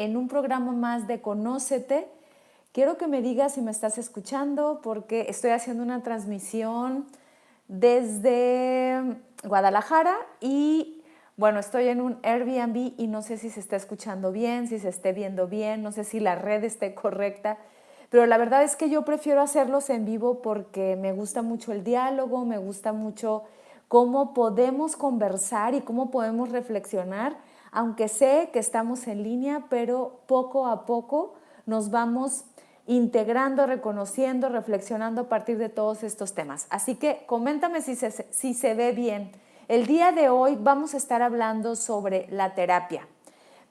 en un programa más de Conócete. Quiero que me digas si me estás escuchando porque estoy haciendo una transmisión desde Guadalajara y bueno, estoy en un Airbnb y no sé si se está escuchando bien, si se esté viendo bien, no sé si la red esté correcta, pero la verdad es que yo prefiero hacerlos en vivo porque me gusta mucho el diálogo, me gusta mucho cómo podemos conversar y cómo podemos reflexionar, aunque sé que estamos en línea, pero poco a poco nos vamos integrando, reconociendo, reflexionando a partir de todos estos temas. Así que coméntame si se ve bien. El día de hoy vamos a estar hablando sobre la terapia,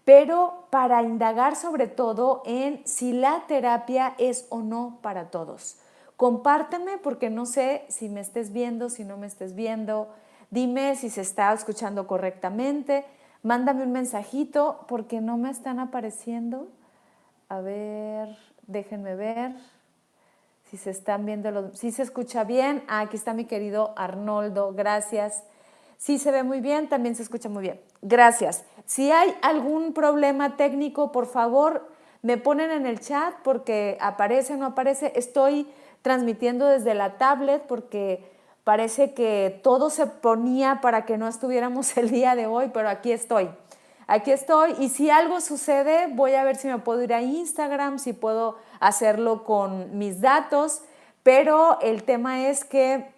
pero para indagar sobre todo en si la terapia es o no para todos. Compárteme porque no sé si me estés viendo, si no me estés viendo. Dime si se está escuchando correctamente. Mándame un mensajito porque no me están apareciendo. A ver, déjenme ver si se están viendo, si se escucha bien. Aquí está mi querido Arnoldo, gracias. Sí se ve muy bien, también se escucha muy bien. Gracias. Si hay algún problema técnico, por favor, me ponen en el chat porque aparece o no aparece. Estoy transmitiendo desde la tablet porque parece que todo se ponía para que no estuviéramos el día de hoy, pero aquí estoy. Aquí estoy y si algo sucede voy a ver si me puedo ir a Instagram, si puedo hacerlo con mis datos, pero el tema es que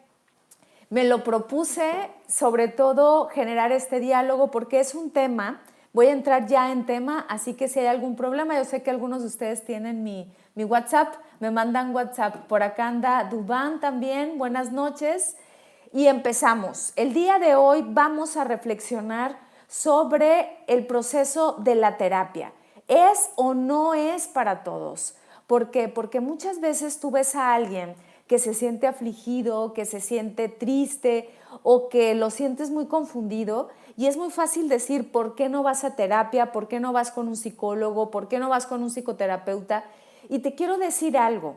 me lo propuse sobre todo generar este diálogo porque es un tema, voy a entrar ya en tema, así que si hay algún problema, yo sé que algunos de ustedes tienen mi WhatsApp, me mandan WhatsApp, por acá anda Dubán también, buenas noches y empezamos. El día de hoy vamos a reflexionar sobre el proceso de la terapia. ¿Es o no es para todos? ¿Por qué? Porque muchas veces tú ves a alguien que se siente afligido, que se siente triste o que lo sientes muy confundido y es muy fácil decir, ¿por qué no vas a terapia? ¿Por qué no vas con un psicólogo? ¿Por qué no vas con un psicoterapeuta? Y te quiero decir algo.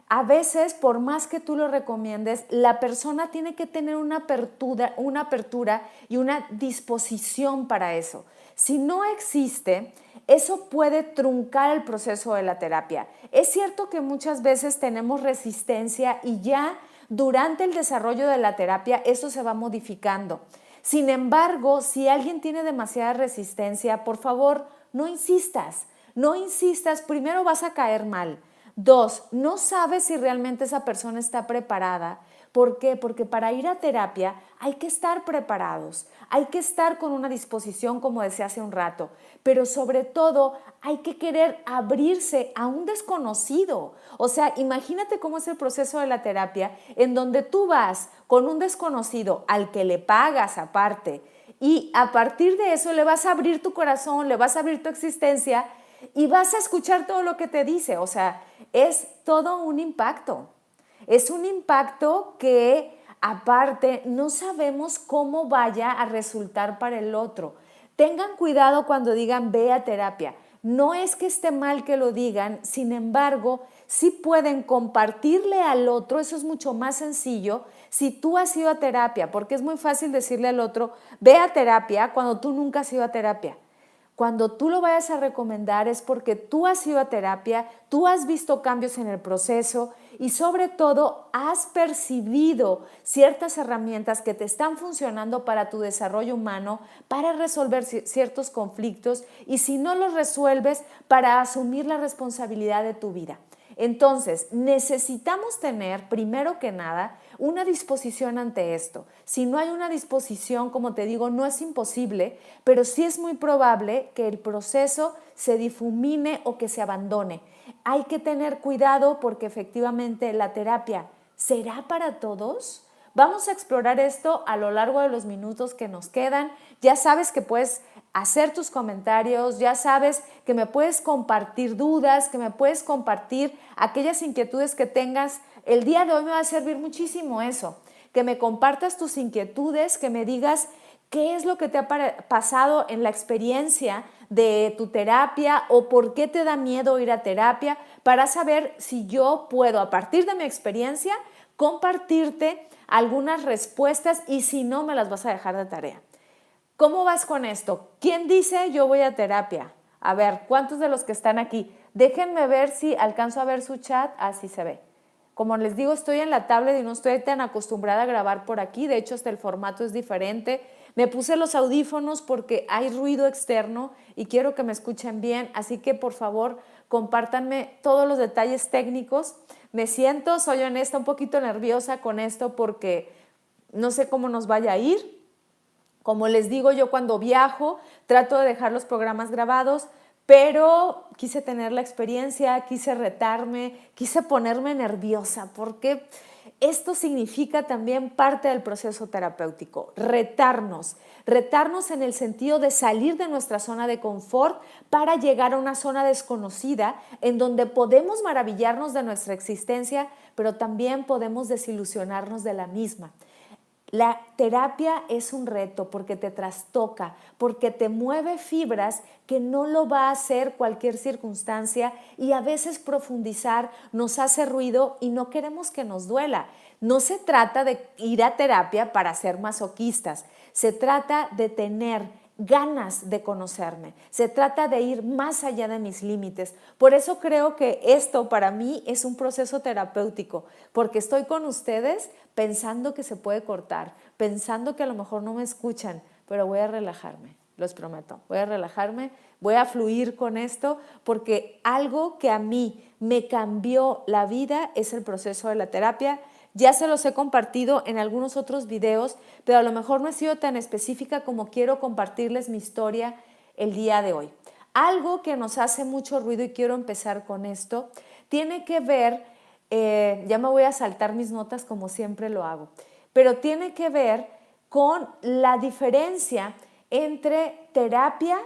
A veces, por más que tú lo recomiendes, la persona tiene que tener una apertura y una disposición para eso. Si no existe, eso puede truncar el proceso de la terapia. Es cierto que muchas veces tenemos resistencia y ya durante el desarrollo de la terapia eso se va modificando. Sin embargo, si alguien tiene demasiada resistencia, por favor, no insistas. No insistas, primero vas a caer mal. Dos, no sabes si realmente esa persona está preparada. ¿Por qué? Porque para ir a terapia hay que estar preparados, hay que estar con una disposición, como decía hace un rato, pero sobre todo hay que querer abrirse a un desconocido. O sea, imagínate cómo es el proceso de la terapia en donde tú vas con un desconocido al que le pagas aparte y a partir de eso le vas a abrir tu corazón, le vas a abrir tu existencia y vas a escuchar todo lo que te dice. O sea, es todo un impacto. Es un impacto que aparte no sabemos cómo vaya a resultar para el otro. Tengan cuidado cuando digan ve a terapia. No es que esté mal que lo digan, sin embargo, sí pueden compartirle al otro, eso es mucho más sencillo si tú has ido a terapia, porque es muy fácil decirle al otro, ve a terapia cuando tú nunca has ido a terapia. Cuando tú lo vayas a recomendar es porque tú has ido a terapia, tú has visto cambios en el proceso y sobre todo has percibido ciertas herramientas que te están funcionando para tu desarrollo humano, para resolver ciertos conflictos y si no los resuelves, para asumir la responsabilidad de tu vida. Entonces, necesitamos tener, primero que nada, una disposición ante esto. Si no hay una disposición, como te digo, no es imposible, pero sí es muy probable que el proceso se difumine o que se abandone. Hay que tener cuidado porque efectivamente la terapia será para todos. Vamos a explorar esto a lo largo de los minutos que nos quedan. Ya sabes que puedes hacer tus comentarios, ya sabes que me puedes compartir dudas, que me puedes compartir aquellas inquietudes que tengas. El día de hoy me va a servir muchísimo eso, que me compartas tus inquietudes, que me digas qué es lo que te ha pasado en la experiencia de tu terapia o por qué te da miedo ir a terapia, para saber si yo puedo, a partir de mi experiencia, compartirte algunas respuestas y si no, me las vas a dejar de tarea. ¿Cómo vas con esto? ¿Quién dice yo voy a terapia? A ver, ¿cuántos de los que están aquí? Déjenme ver si alcanzo a ver su chat. Así se ve. Como les digo, estoy en la tablet y no estoy tan acostumbrada a grabar por aquí. De hecho, hasta el formato es diferente. Me puse los audífonos porque hay ruido externo y quiero que me escuchen bien. Así que, por favor, compártanme todos los detalles técnicos. Me siento, soy honesta, un poquito nerviosa con esto porque no sé cómo nos vaya a ir. Como les digo, yo cuando viajo trato de dejar los programas grabados, pero quise tener la experiencia, quise retarme, quise ponerme nerviosa, porque esto significa también parte del proceso terapéutico, retarnos en el sentido de salir de nuestra zona de confort para llegar a una zona desconocida en donde podemos maravillarnos de nuestra existencia, pero también podemos desilusionarnos de la misma. La terapia es un reto porque te trastoca, porque te mueve fibras que no lo va a hacer cualquier circunstancia y a veces profundizar nos hace ruido y no queremos que nos duela. No se trata de ir a terapia para ser masoquistas, se trata de tener ganas de conocerme, se trata de ir más allá de mis límites. Por eso creo que esto para mí es un proceso terapéutico, porque estoy con ustedes pensando que se puede cortar, pensando que a lo mejor no me escuchan, pero voy a relajarme, los prometo, voy a relajarme, voy a fluir con esto, porque algo que a mí me cambió la vida es el proceso de la terapia. Ya se los he compartido en algunos otros videos, pero a lo mejor no he sido tan específica como quiero compartirles mi historia el día de hoy. Algo que nos hace mucho ruido, y quiero empezar con esto, tiene que ver, ya me voy a saltar mis notas como siempre lo hago, pero tiene que ver con la diferencia entre terapia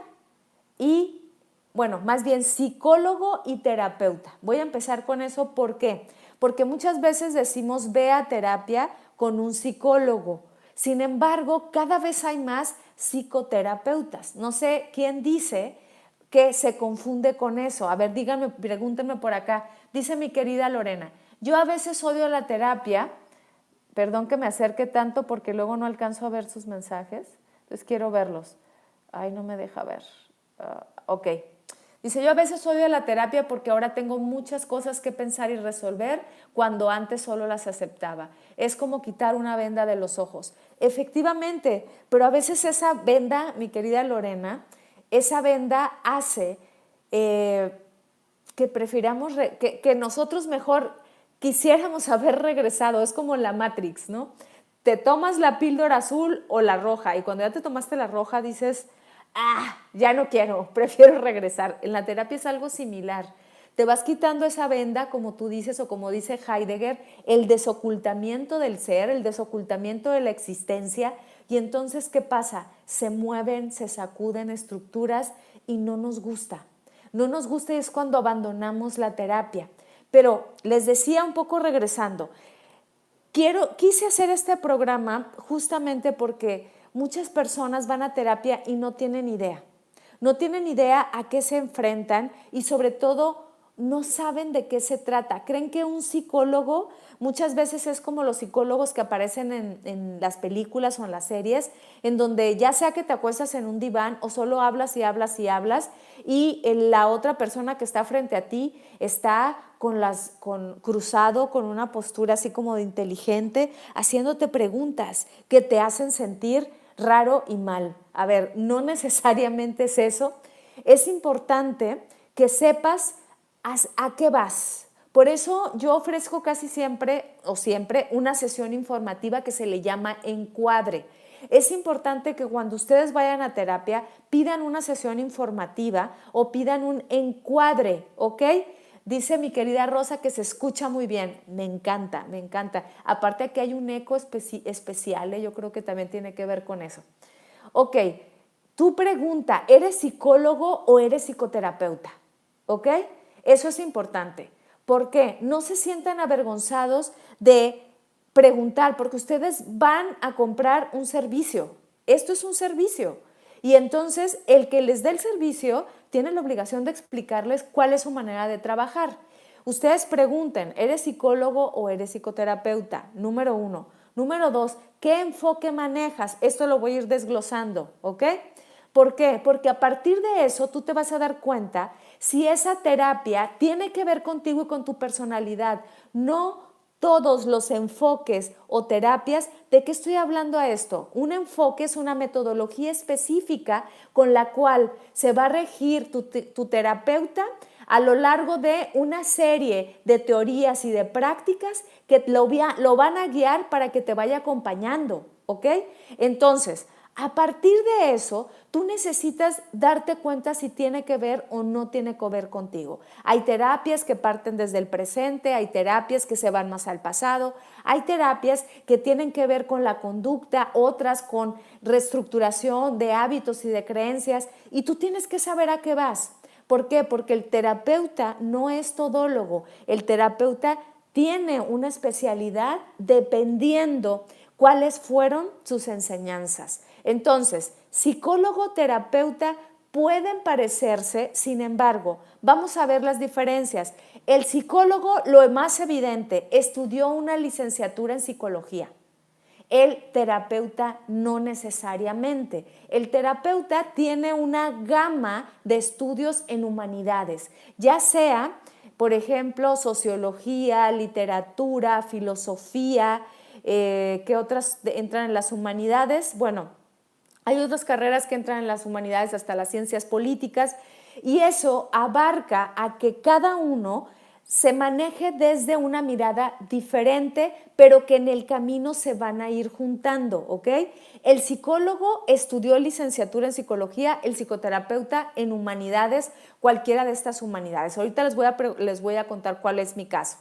y, bueno, más bien psicólogo y terapeuta. Voy a empezar con eso, ¿por qué? Porque muchas veces decimos ve a terapia con un psicólogo. Sin embargo, cada vez hay más psicoterapeutas. No sé quién dice que se confunde con eso. A ver, díganme, pregúntenme por acá. Dice mi querida Lorena, yo a veces odio la terapia. Perdón que me acerque tanto porque luego no alcanzo a ver sus mensajes. Entonces quiero verlos. Ay, no me deja ver. Ok. Dice, yo a veces odio la terapia porque ahora tengo muchas cosas que pensar y resolver cuando antes solo las aceptaba. Es como quitar una venda de los ojos. Efectivamente, pero a veces esa venda, mi querida Lorena, esa venda hace que prefiramos, que nosotros mejor quisiéramos haber regresado. Es como la Matrix, ¿no? Te tomas la píldora azul o la roja y cuando ya te tomaste la roja dices, ya no quiero, prefiero regresar. En la terapia es algo similar. Te vas quitando esa venda, como tú dices, o como dice Heidegger, el desocultamiento del ser, el desocultamiento de la existencia. Y entonces, ¿qué pasa? Se mueven, se sacuden estructuras y no nos gusta. No nos gusta y es cuando abandonamos la terapia. Pero les decía un poco regresando, quise hacer este programa justamente porque muchas personas van a terapia y no tienen idea. No tienen idea a qué se enfrentan y sobre todo no saben de qué se trata. Creen que un psicólogo muchas veces es como los psicólogos que aparecen en las películas o en las series, en donde ya sea que te acuestas en un diván o solo hablas y hablas y hablas y la otra persona que está frente a ti está cruzado, con una postura así como de inteligente, haciéndote preguntas que te hacen sentir raro y mal. A ver, no necesariamente es eso. Es importante que sepas a qué vas. Por eso yo ofrezco casi siempre una sesión informativa que se le llama encuadre. Es importante que cuando ustedes vayan a terapia pidan una sesión informativa o pidan un encuadre, ¿ok? Dice mi querida Rosa que se escucha muy bien. Me encanta, me encanta. Aparte que hay un eco especial, yo creo que también tiene que ver con eso. Ok, tu pregunta, ¿eres psicólogo o eres psicoterapeuta? ¿Ok? Eso es importante. ¿Por qué? No se sientan avergonzados de preguntar, porque ustedes van a comprar un servicio. Esto es un servicio. Y entonces el que les dé el servicio tiene la obligación de explicarles cuál es su manera de trabajar. Ustedes pregunten, ¿eres psicólogo o eres psicoterapeuta? Número 1. Número 2, ¿qué enfoque manejas? Esto lo voy a ir desglosando, ¿ok? ¿Por qué? Porque a partir de eso tú te vas a dar cuenta si esa terapia tiene que ver contigo y con tu personalidad. No todos los enfoques o terapias. ¿De qué estoy hablando a esto? Un enfoque es una metodología específica con la cual se va a regir tu terapeuta a lo largo de una serie de teorías y de prácticas que lo van a guiar para que te vaya acompañando, ¿ok? Entonces, a partir de eso, tú necesitas darte cuenta si tiene que ver o no tiene que ver contigo. Hay terapias que parten desde el presente, hay terapias que se van más al pasado, hay terapias que tienen que ver con la conducta, otras con reestructuración de hábitos y de creencias, y tú tienes que saber a qué vas. ¿Por qué? Porque el terapeuta no es todólogo, el terapeuta tiene una especialidad dependiendo cuáles fueron sus enseñanzas. Entonces, psicólogo, terapeuta pueden parecerse, sin embargo, vamos a ver las diferencias. El psicólogo, lo más evidente, estudió una licenciatura en psicología. El terapeuta no necesariamente. El terapeuta tiene una gama de estudios en humanidades, ya sea, por ejemplo, sociología, literatura, filosofía, ¿qué otras entran en las humanidades? Bueno, hay otras carreras que entran en las humanidades, hasta las ciencias políticas, y eso abarca a que cada uno se maneje desde una mirada diferente, pero que en el camino se van a ir juntando, ¿ok? El psicólogo estudió licenciatura en psicología, el psicoterapeuta en humanidades, cualquiera de estas humanidades. Ahorita les voy a contar cuál es mi caso.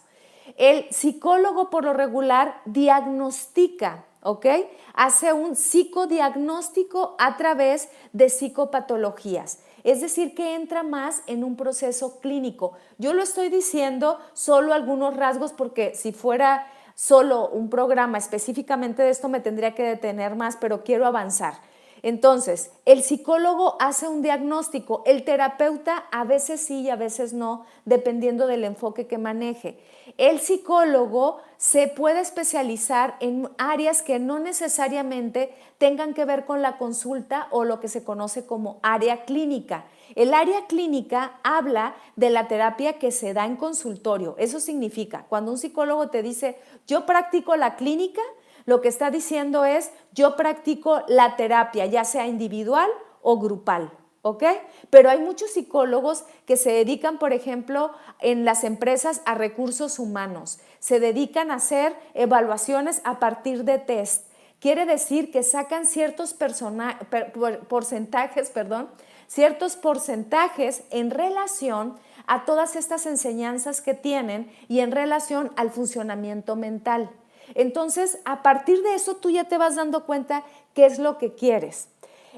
El psicólogo por lo regular diagnostica, ¿ok? Hace un psicodiagnóstico a través de psicopatologías. Es decir, que entra más en un proceso clínico. Yo lo estoy diciendo solo algunos rasgos porque si fuera solo un programa específicamente de esto me tendría que detener más, pero quiero avanzar. Entonces, el psicólogo hace un diagnóstico, el terapeuta a veces sí y a veces no, dependiendo del enfoque que maneje. El psicólogo se puede especializar en áreas que no necesariamente tengan que ver con la consulta o lo que se conoce como área clínica. El área clínica habla de la terapia que se da en consultorio. Eso significa, cuando un psicólogo te dice, yo practico la clínica, lo que está diciendo es, yo practico la terapia, ya sea individual o grupal, ¿ok? Pero hay muchos psicólogos que se dedican, por ejemplo, en las empresas a recursos humanos. Se dedican a hacer evaluaciones a partir de test. Quiere decir que sacan ciertos porcentajes en relación a todas estas enseñanzas que tienen y en relación al funcionamiento mental. Entonces, a partir de eso, tú ya te vas dando cuenta qué es lo que quieres.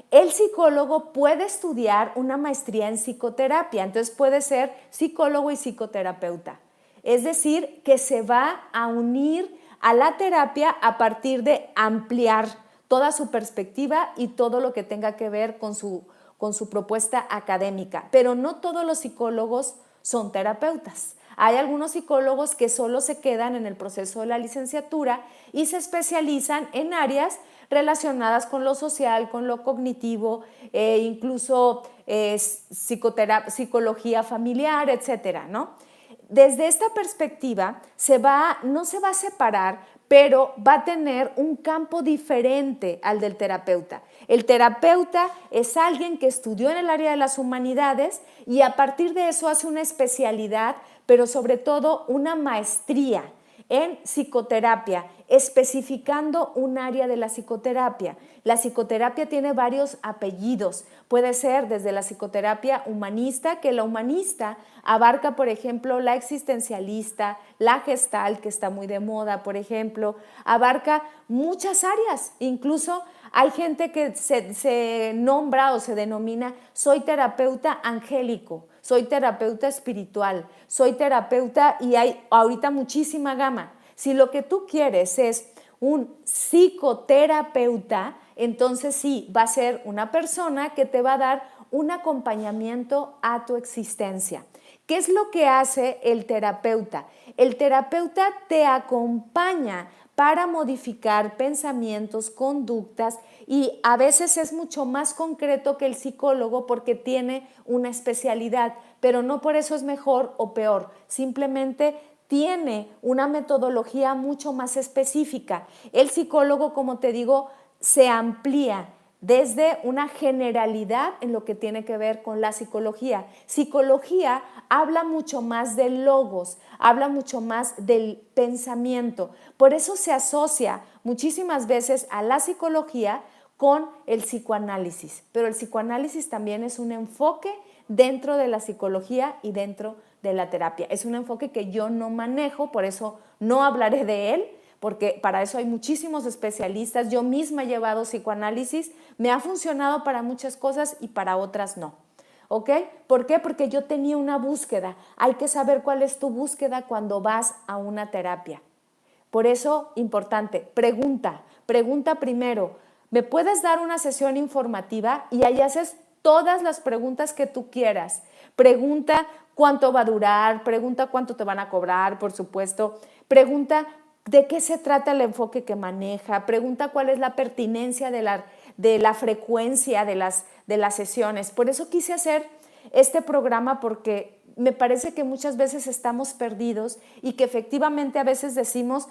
El psicólogo puede estudiar una maestría en psicoterapia, entonces puede ser psicólogo y psicoterapeuta. Es decir, que se va a unir a la terapia a partir de ampliar toda su perspectiva y todo lo que tenga que ver con su propuesta académica. Pero no todos los psicólogos son terapeutas. Hay algunos psicólogos que solo se quedan en el proceso de la licenciatura y se especializan en áreas relacionadas con lo social, con lo cognitivo, incluso psicología familiar, etcétera, ¿no? Desde esta perspectiva no se va a separar, pero va a tener un campo diferente al del terapeuta. El terapeuta es alguien que estudió en el área de las humanidades y a partir de eso hace una especialidad, pero sobre todo una maestría en psicoterapia, especificando un área de la psicoterapia. La psicoterapia tiene varios apellidos. Puede ser desde la psicoterapia humanista, que la humanista abarca, por ejemplo, la existencialista, la gestal, que está muy de moda, por ejemplo, abarca muchas áreas. Incluso hay gente que se nombra o se denomina, soy terapeuta angélico, soy terapeuta espiritual, soy terapeuta, y hay ahorita muchísima gama. Si lo que tú quieres es un psicoterapeuta, entonces sí, va a ser una persona que te va a dar un acompañamiento a tu existencia. ¿Qué es lo que hace el terapeuta? El terapeuta te acompaña para modificar pensamientos, conductas, y a veces es mucho más concreto que el psicólogo porque tiene una especialidad, pero no por eso es mejor o peor, simplemente tiene una metodología mucho más específica. El psicólogo, como te digo, se amplía desde una generalidad en lo que tiene que ver con la psicología. Psicología habla mucho más del logos, habla mucho más del pensamiento. Por eso se asocia muchísimas veces a la psicología con el psicoanálisis. Pero el psicoanálisis también es un enfoque dentro de la psicología y dentro de la terapia. Es un enfoque que yo no manejo, por eso no hablaré de él, porque para eso hay muchísimos especialistas. Yo misma he llevado psicoanálisis, me ha funcionado para muchas cosas y para otras no. ¿Ok? ¿Por qué? Porque yo tenía una búsqueda. Hay que saber cuál es tu búsqueda cuando vas a una terapia. Por eso, importante, pregunta primero. ¿Me puedes dar una sesión informativa? Y ahí haces todas las preguntas que tú quieras. Pregunta cuánto va a durar, pregunta cuánto te van a cobrar, por supuesto. Pregunta de qué se trata el enfoque que maneja. Pregunta cuál es la pertinencia de la frecuencia de las sesiones. Por eso quise hacer este programa, porque me parece que muchas veces estamos perdidos y que efectivamente a veces decimos,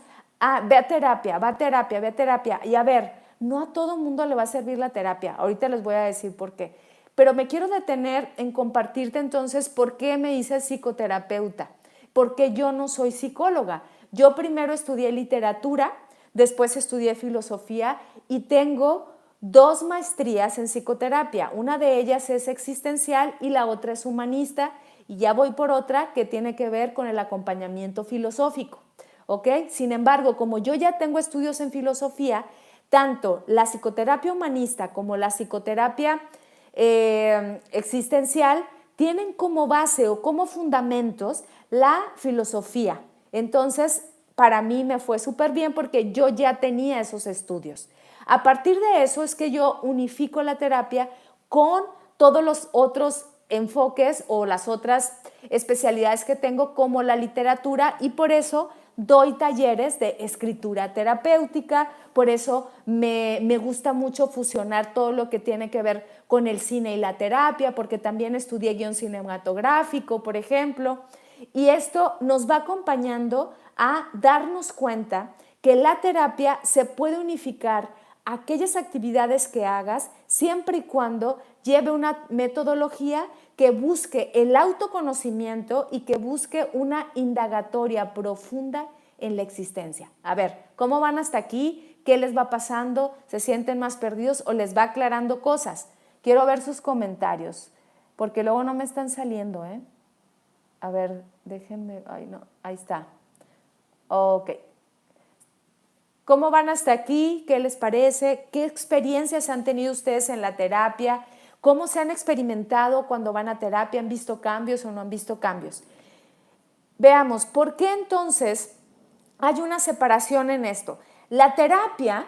ve a terapia, va a terapia, ve a terapia. Y a ver, no a todo mundo le va a servir la terapia. Ahorita les voy a decir por qué. Pero me quiero detener en compartirte entonces por qué me hice psicoterapeuta. Porque yo no soy psicóloga. Yo primero estudié literatura, después estudié filosofía y tengo 2 maestrías en psicoterapia. Una de ellas es existencial y la otra es humanista, y ya voy por otra que tiene que ver con el acompañamiento filosófico. ¿Ok? Sin embargo, como yo ya tengo estudios en filosofía, tanto la psicoterapia humanista como la psicoterapia existencial tienen como base o como fundamentos la filosofía. Entonces, para mí me fue súper bien porque yo ya tenía esos estudios. A partir de eso es que yo unifico la terapia con todos los otros enfoques o las otras especialidades que tengo, como la literatura, y por eso doy talleres de escritura terapéutica. Por eso me gusta mucho fusionar todo lo que tiene que ver con el cine y la terapia, porque también estudié guión cinematográfico, por ejemplo, y esto nos va acompañando a darnos cuenta que la terapia se puede unificar a aquellas actividades que hagas siempre y cuando lleve una metodología que busque el autoconocimiento y que busque una indagatoria profunda en la existencia. A ver, ¿cómo van hasta aquí? ¿Qué les va pasando? ¿Se sienten más perdidos o les va aclarando cosas? Quiero ver sus comentarios, porque luego no me están saliendo, ¿eh? A ver, déjenme, ay no, ahí está. Ok. ¿Cómo van hasta aquí? ¿Qué les parece? ¿Qué experiencias han tenido ustedes en la terapia? ¿Cómo se han experimentado cuando van a terapia? ¿Han visto cambios o no han visto cambios? Veamos, ¿por qué entonces hay una separación en esto? La terapia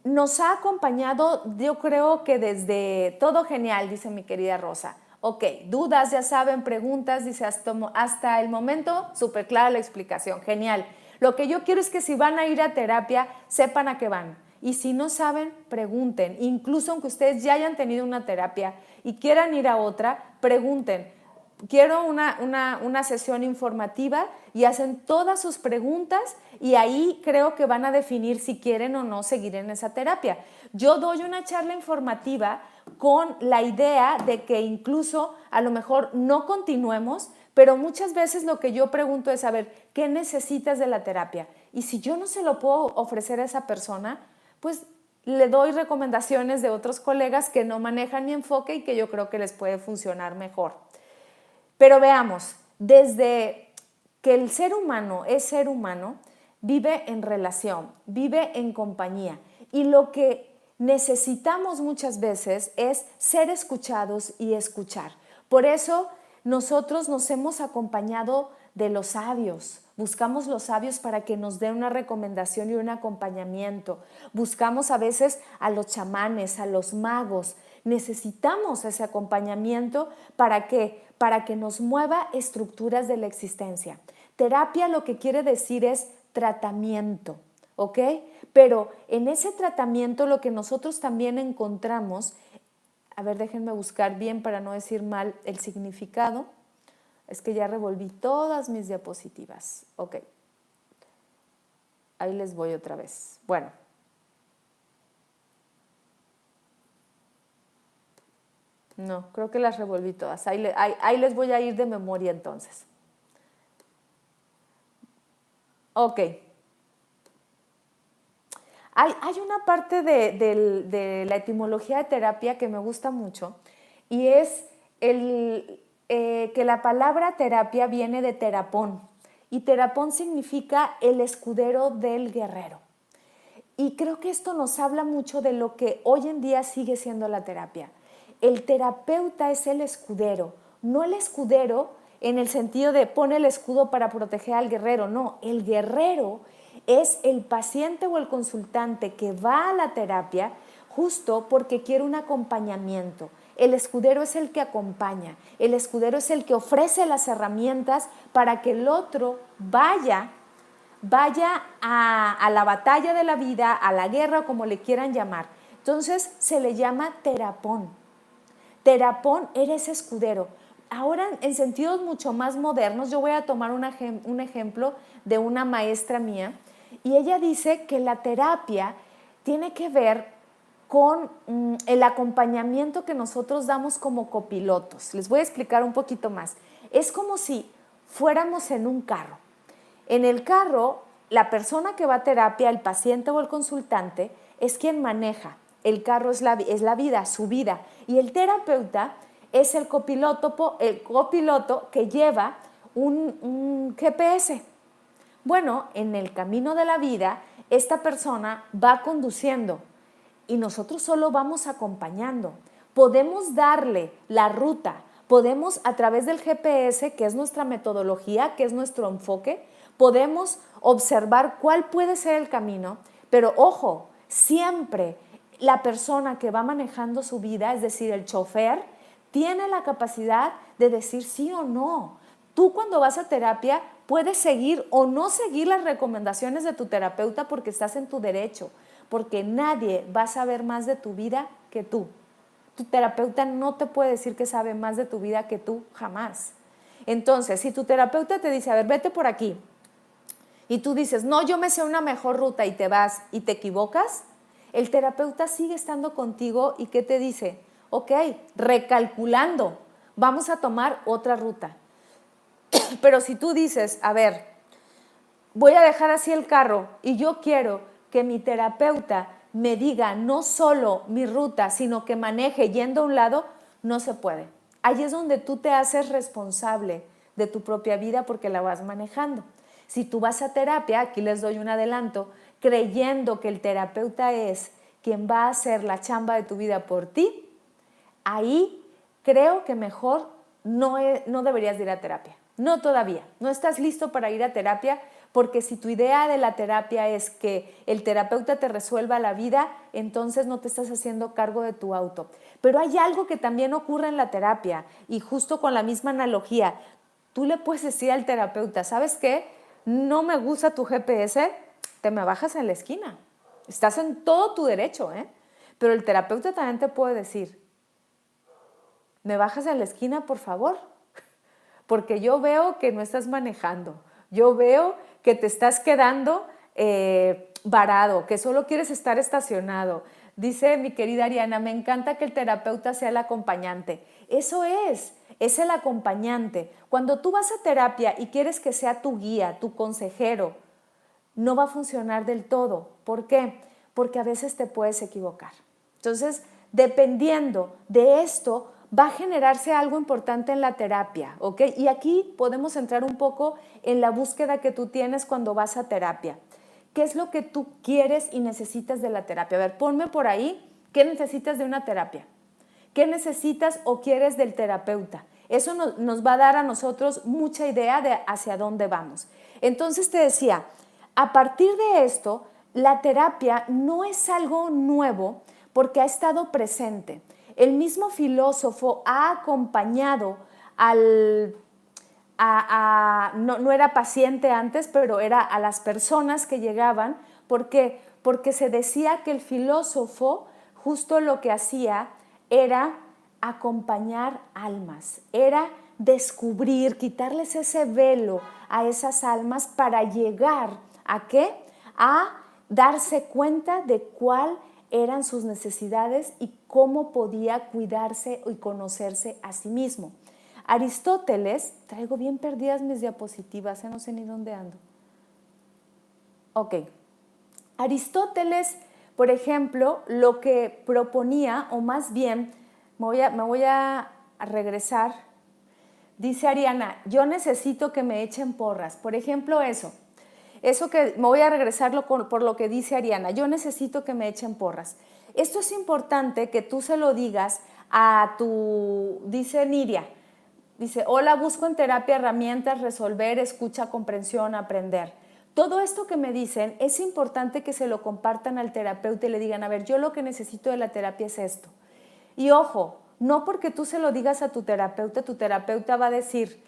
nos ha acompañado, yo creo que desde todo genial, dice mi querida Rosa. Ok, dudas, ya saben, preguntas, dice hasta el momento, súper clara la explicación, genial. Lo que yo quiero es que si van a ir a terapia, sepan a qué van. Y si no saben, pregunten. Incluso aunque ustedes ya hayan tenido una terapia y quieran ir a otra, pregunten. Quiero una sesión informativa, y hacen todas sus preguntas, y ahí creo que van a definir si quieren o no seguir en esa terapia. Yo doy una charla informativa con la idea de que incluso a lo mejor no continuemos, pero muchas veces lo que yo pregunto es, a ver, ¿qué necesitas de la terapia? Y si yo no se lo puedo ofrecer a esa persona, pues le doy recomendaciones de otros colegas que no manejan mi enfoque y que yo creo que les puede funcionar mejor. Pero veamos, desde que el ser humano es ser humano, vive en relación, vive en compañía, y lo que necesitamos muchas veces es ser escuchados y escuchar. Por eso nosotros nos hemos acompañado de los sabios, buscamos los sabios para que nos den una recomendación y un acompañamiento. Buscamos a veces a los chamanes, a los magos. Necesitamos ese acompañamiento para que nos mueva estructuras de la existencia. Terapia lo que quiere decir es tratamiento, ¿ok? Pero en ese tratamiento lo que nosotros también encontramos, a ver, déjenme buscar bien para no decir mal el significado, es que ya revolví todas mis diapositivas, ok, ahí les voy otra vez. Bueno, no, creo que las revolví todas, ahí les voy a ir de memoria entonces. Ok. Hay una parte de la etimología de terapia que me gusta mucho y es que la palabra terapia viene de terapón y terapón significa el escudero del guerrero. Y creo que esto nos habla mucho de lo que hoy en día sigue siendo la terapia. El terapeuta es el escudero, no el escudero en el sentido de pone el escudo para proteger al guerrero, no, el guerrero es el paciente o el consultante que va a la terapia justo porque quiere un acompañamiento. El escudero es el que acompaña, el escudero es el que ofrece las herramientas para que el otro vaya a la batalla de la vida, a la guerra, como le quieran llamar. Entonces se le llama terapón. Terapón eres escudero. Ahora, en sentidos mucho más modernos, yo voy a tomar un ejemplo de una maestra mía y ella dice que la terapia tiene que ver con el acompañamiento que nosotros damos como copilotos. Les voy a explicar un poquito más. Es como si fuéramos en un carro. En el carro, la persona que va a terapia, el paciente o el consultante, es quien maneja. El carro es la vida, su vida. Y el terapeuta es el copiloto que lleva un GPS. Bueno, en el camino de la vida, esta persona va conduciendo y nosotros solo vamos acompañando. Podemos darle la ruta, podemos a través del GPS, que es nuestra metodología, que es nuestro enfoque, podemos observar cuál puede ser el camino, pero ojo, siempre la persona que va manejando su vida, es decir, el chofer, tiene la capacidad de decir sí o no. Tú cuando vas a terapia puedes seguir o no seguir las recomendaciones de tu terapeuta porque estás en tu derecho, porque nadie va a saber más de tu vida que tú. Tu terapeuta no te puede decir que sabe más de tu vida que tú, jamás. Entonces, si tu terapeuta te dice, a ver, vete por aquí, y tú dices, no, yo me sé una mejor ruta y te vas y te equivocas, el terapeuta sigue estando contigo y ¿qué te dice? Ok, recalculando, vamos a tomar otra ruta. Pero si tú dices, a ver, voy a dejar así el carro y yo quiero que mi terapeuta me diga no solo mi ruta, sino que maneje yendo a un lado, no se puede. Ahí es donde tú te haces responsable de tu propia vida porque la vas manejando. Si tú vas a terapia, aquí les doy un adelanto, creyendo que el terapeuta es quien va a hacer la chamba de tu vida por ti, ahí creo que mejor no deberías de ir a terapia. No todavía, no estás listo para ir a terapia porque si tu idea de la terapia es que el terapeuta te resuelva la vida, entonces no te estás haciendo cargo de tu auto. Pero hay algo que también ocurre en la terapia y justo con la misma analogía, tú le puedes decir al terapeuta, ¿sabes qué? No me gusta tu GPS, te me bajas en la esquina. Estás en todo tu derecho, ¿eh? Pero el terapeuta también te puede decir, ¿me bajas en la esquina, por favor? Porque yo veo que no estás manejando, yo veo que te estás quedando varado, que solo quieres estar estacionado. Dice mi querida Ariana, me encanta que el terapeuta sea el acompañante. Eso es el acompañante. Cuando tú vas a terapia y quieres que sea tu guía, tu consejero, no va a funcionar del todo. ¿Por qué? Porque a veces te puedes equivocar. Entonces, dependiendo de esto, va a generarse algo importante en la terapia, ¿ok? Y aquí podemos entrar un poco en la búsqueda que tú tienes cuando vas a terapia. ¿Qué es lo que tú quieres y necesitas de la terapia? A ver, ponme por ahí, ¿qué necesitas de una terapia? ¿Qué necesitas o quieres del terapeuta? Eso nos va a dar a nosotros mucha idea de hacia dónde vamos. Entonces te decía, a partir de esto, la terapia no es algo nuevo porque ha estado presente. El mismo filósofo ha acompañado no era paciente antes, pero era a las personas que llegaban ¿Por qué? Porque se decía que el filósofo justo lo que hacía era acompañar almas, era descubrir, quitarles ese velo a esas almas para llegar ¿a qué? A darse cuenta de cuál eran sus necesidades y cómo podía cuidarse y conocerse a sí mismo. Aristóteles, traigo bien perdidas mis diapositivas, no sé ni dónde ando. Ok. Aristóteles, por ejemplo, lo que proponía, o más bien, me voy a regresar, dice Ariana, yo necesito que me echen porras. Por ejemplo, eso que me voy a regresarlo por lo que dice Ariana, yo necesito que me echen porras. Esto es importante que tú se lo digas a tu, dice Niria, dice, hola, busco en terapia herramientas, resolver, escucha, comprensión, aprender. Todo esto que me dicen es importante que se lo compartan al terapeuta y le digan, a ver, yo lo que necesito de la terapia es esto. Y ojo, no porque tú se lo digas a tu terapeuta va a decir,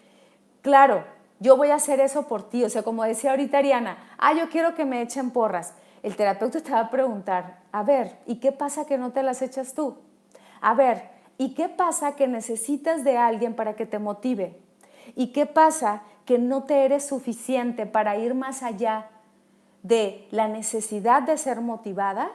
claro, yo voy a hacer eso por ti. O sea, como decía ahorita Ariana, yo quiero que me echen porras. El terapeuta te va a preguntar, a ver, ¿y qué pasa que no te las echas tú? A ver, ¿y qué pasa que necesitas de alguien para que te motive? ¿Y qué pasa que no te eres suficiente para ir más allá de la necesidad de ser motivada?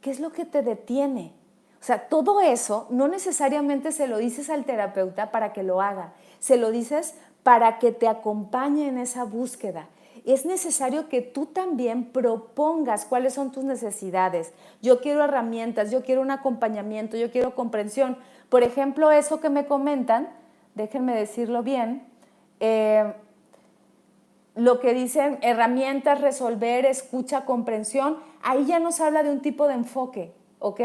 ¿Qué es lo que te detiene? O sea, todo eso no necesariamente se lo dices al terapeuta para que lo haga, se lo dices para que te acompañe en esa búsqueda. Es necesario que tú también propongas cuáles son tus necesidades. Yo quiero herramientas, yo quiero un acompañamiento, yo quiero comprensión. Por ejemplo, eso que me comentan, déjenme decirlo bien, lo que dicen herramientas, resolver, escucha, comprensión, ahí ya nos habla de un tipo de enfoque, ¿ok?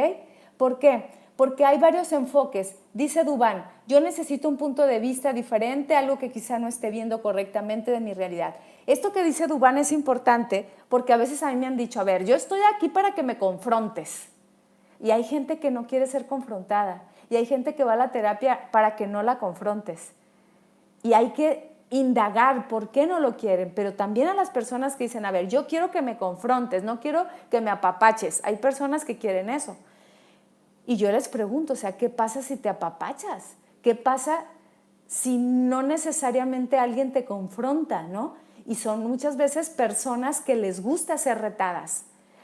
¿Por qué? Porque hay varios enfoques. Dice Dubán, yo necesito un punto de vista diferente, algo que quizá no esté viendo correctamente de mi realidad. Esto que dice Dubán es importante porque a veces a mí me han dicho, a ver, yo estoy aquí para que me confrontes. Y hay gente que no quiere ser confrontada. Y hay gente que va a la terapia para que no la confrontes. Y hay que indagar por qué no lo quieren, pero también a las personas que dicen, a ver, yo quiero que me confrontes, no quiero que me apapaches. Hay personas que quieren eso. Y yo les pregunto, o sea, ¿qué pasa si te apapachas? ¿Qué pasa si no necesariamente alguien te confronta, ¿no? Y son muchas veces personas que les gusta ser retadas,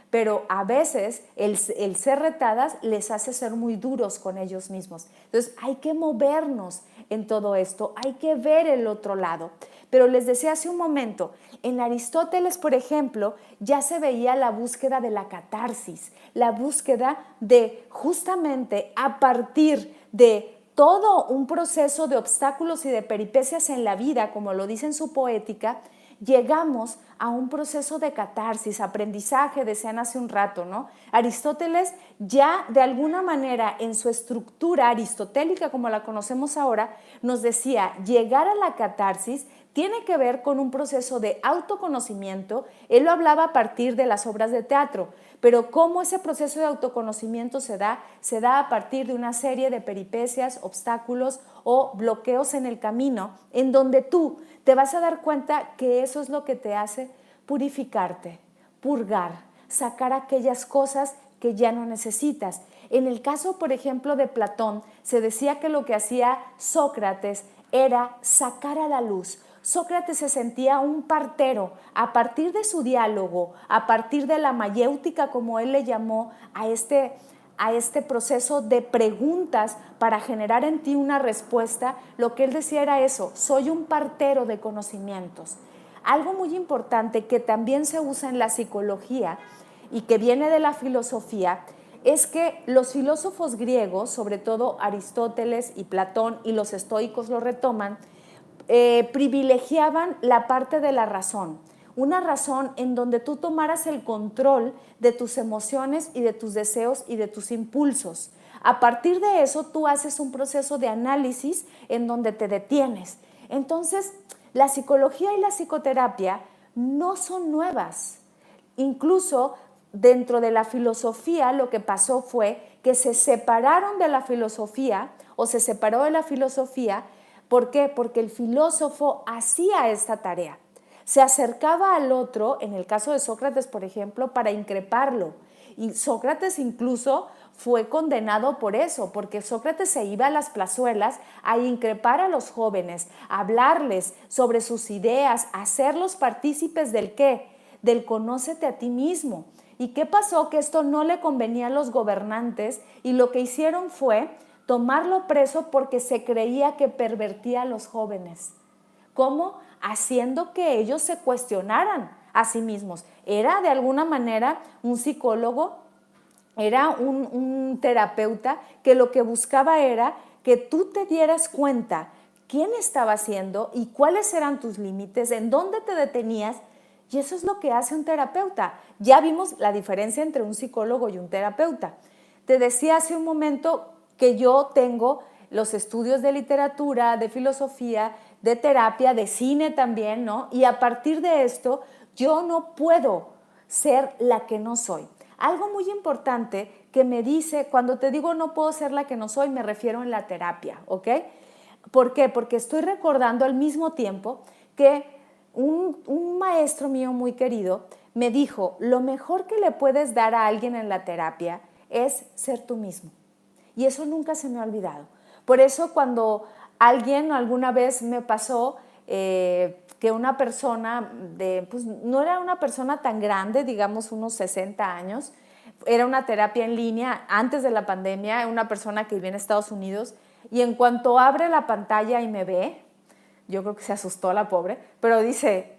pero a veces el ser retadas les hace ser muy duros con ellos mismos. Entonces hay que movernos en todo esto, hay que ver el otro lado. Pero les decía hace un momento, en Aristóteles, por ejemplo, ya se veía la búsqueda de la catarsis, la búsqueda de justamente a partir de todo un proceso de obstáculos y de peripecias en la vida, como lo dice en su poética, llegamos a un proceso de catarsis, aprendizaje, decían hace un rato, ¿no? Aristóteles ya de alguna manera en su estructura aristotélica, como la conocemos ahora, nos decía, llegar a la catarsis tiene que ver con un proceso de autoconocimiento. Él lo hablaba a partir de las obras de teatro, pero cómo ese proceso de autoconocimiento se da a partir de una serie de peripecias, obstáculos o bloqueos en el camino, en donde tú te vas a dar cuenta que eso es lo que te hace purificarte, purgar, sacar aquellas cosas que ya no necesitas. En el caso, por ejemplo, de Platón, se decía que lo que hacía Sócrates era sacar a la luz. Sócrates se sentía un partero a partir de su diálogo, a partir de la mayéutica, como él le llamó, a este proceso de preguntas para generar en ti una respuesta. Lo que él decía era eso, soy un partero de conocimientos. Algo muy importante que también se usa en la psicología y que viene de la filosofía es que los filósofos griegos, sobre todo Aristóteles y Platón y los estoicos lo retoman, privilegiaban la parte de la razón, una razón en donde tú tomaras el control de tus emociones y de tus deseos y de tus impulsos. A partir de eso tú haces un proceso de análisis en donde te detienes. Entonces, la psicología y la psicoterapia no son nuevas. Incluso dentro de la filosofía lo que pasó fue que se separaron de la filosofía o se separó de la filosofía. ¿Por qué? Porque el filósofo hacía esta tarea. Se acercaba al otro, en el caso de Sócrates, por ejemplo, para increparlo. Y Sócrates incluso fue condenado por eso, porque Sócrates se iba a las plazuelas a increpar a los jóvenes, a hablarles sobre sus ideas, a hacerlos partícipes del qué, del conócete a ti mismo. ¿Y qué pasó? Que esto no le convenía a los gobernantes y lo que hicieron fue tomarlo preso porque se creía que pervertía a los jóvenes. ¿Cómo? Haciendo que ellos se cuestionaran a sí mismos. Era de alguna manera un psicólogo, era un terapeuta que lo que buscaba era que tú te dieras cuenta quién estaba haciendo y cuáles eran tus límites, en dónde te detenías. Y eso es lo que hace un terapeuta. Ya vimos la diferencia entre un psicólogo y un terapeuta. Te decía hace un momento que yo tengo los estudios de literatura, de filosofía, de terapia, de cine también, ¿no? Y a partir de esto, yo no puedo ser la que no soy. Algo muy importante que me dice, cuando te digo no puedo ser la que no soy, me refiero en la terapia, ¿ok? ¿Por qué? Porque estoy recordando al mismo tiempo que un maestro mío muy querido me dijo, lo mejor que le puedes dar a alguien en la terapia es ser tú mismo. Y eso nunca se me ha olvidado. Por eso cuando alguien alguna vez me pasó que una persona, pues no era una persona tan grande, digamos unos 60 años, era una terapia en línea antes de la pandemia, una persona que vivía en Estados Unidos, y en cuanto abre la pantalla y me ve, yo creo que se asustó la pobre, pero dice,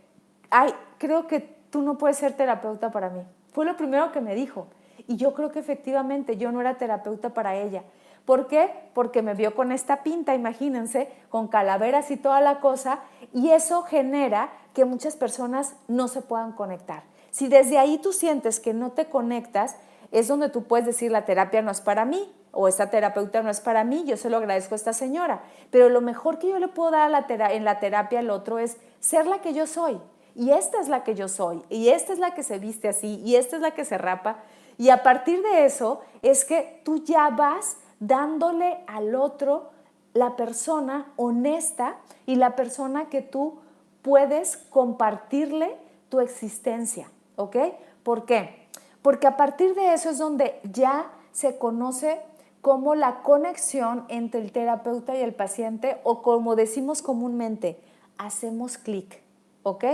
ay, creo que tú no puedes ser terapeuta para mí. Fue lo primero que me dijo. Y yo creo que efectivamente yo no era terapeuta para ella. ¿Por qué? Porque me vio con esta pinta, imagínense, con calaveras y toda la cosa, y eso genera que muchas personas no se puedan conectar. Si desde ahí tú sientes que no te conectas, es donde tú puedes decir la terapia no es para mí o esta terapeuta no es para mí, yo se lo agradezco a esta señora. Pero lo mejor que yo le puedo dar en la terapia al otro es ser la que yo soy. Y esta es la que yo soy, y esta es la que se viste así, y esta es la que se rapa. Y a partir de eso es que tú ya vas dándole al otro la persona honesta y la persona que tú puedes compartirle tu existencia, ¿ok? ¿Por qué? Porque a partir de eso es donde ya se conoce como la conexión entre el terapeuta y el paciente, o como decimos comúnmente, hacemos clic, ¿ok?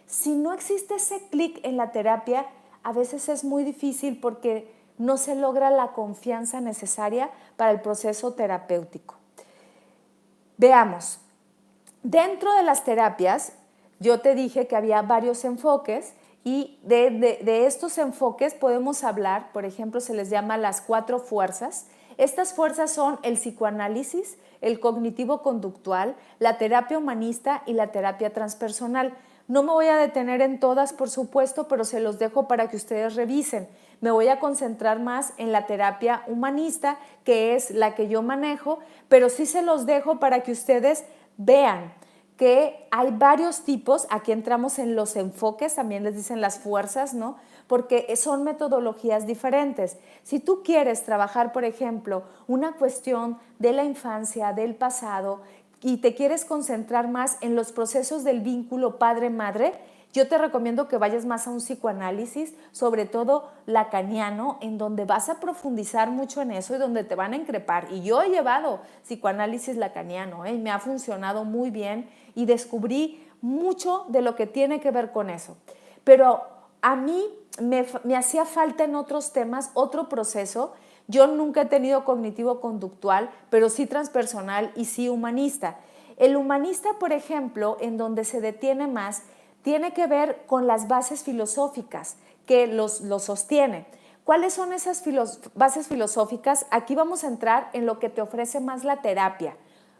Si no existe ese clic en la terapia, a veces es muy difícil porque no se logra la confianza necesaria para el proceso terapéutico. Veamos, dentro de las terapias, yo te dije que había varios enfoques y de estos enfoques podemos hablar, por ejemplo, se les llama las 4 fuerzas. Estas fuerzas son el psicoanálisis, el cognitivo-conductual, la terapia humanista y la terapia transpersonal. No me voy a detener en todas, por supuesto, pero se los dejo para que ustedes revisen. Me voy a concentrar más en la terapia humanista, que es la que yo manejo, pero sí se los dejo para que ustedes vean que hay varios tipos. Aquí entramos en los enfoques, también les dicen las fuerzas, ¿no? Porque son metodologías diferentes. Si tú quieres trabajar, por ejemplo, una cuestión de la infancia, del pasado, y te quieres concentrar más en los procesos del vínculo padre-madre, yo te recomiendo que vayas más a un psicoanálisis, sobre todo lacaniano, en donde vas a profundizar mucho en eso y donde te van a increpar. Y yo he llevado psicoanálisis lacaniano, y me ha funcionado muy bien y descubrí mucho de lo que tiene que ver con eso. Pero a mí me hacía falta en otros temas otro proceso. Yo nunca he tenido cognitivo-conductual, pero sí transpersonal y sí humanista. El humanista, por ejemplo, en donde se detiene más, tiene que ver con las bases filosóficas que los sostiene. ¿Cuáles son esas bases filosóficas? Aquí vamos a entrar en lo que te ofrece más la terapia,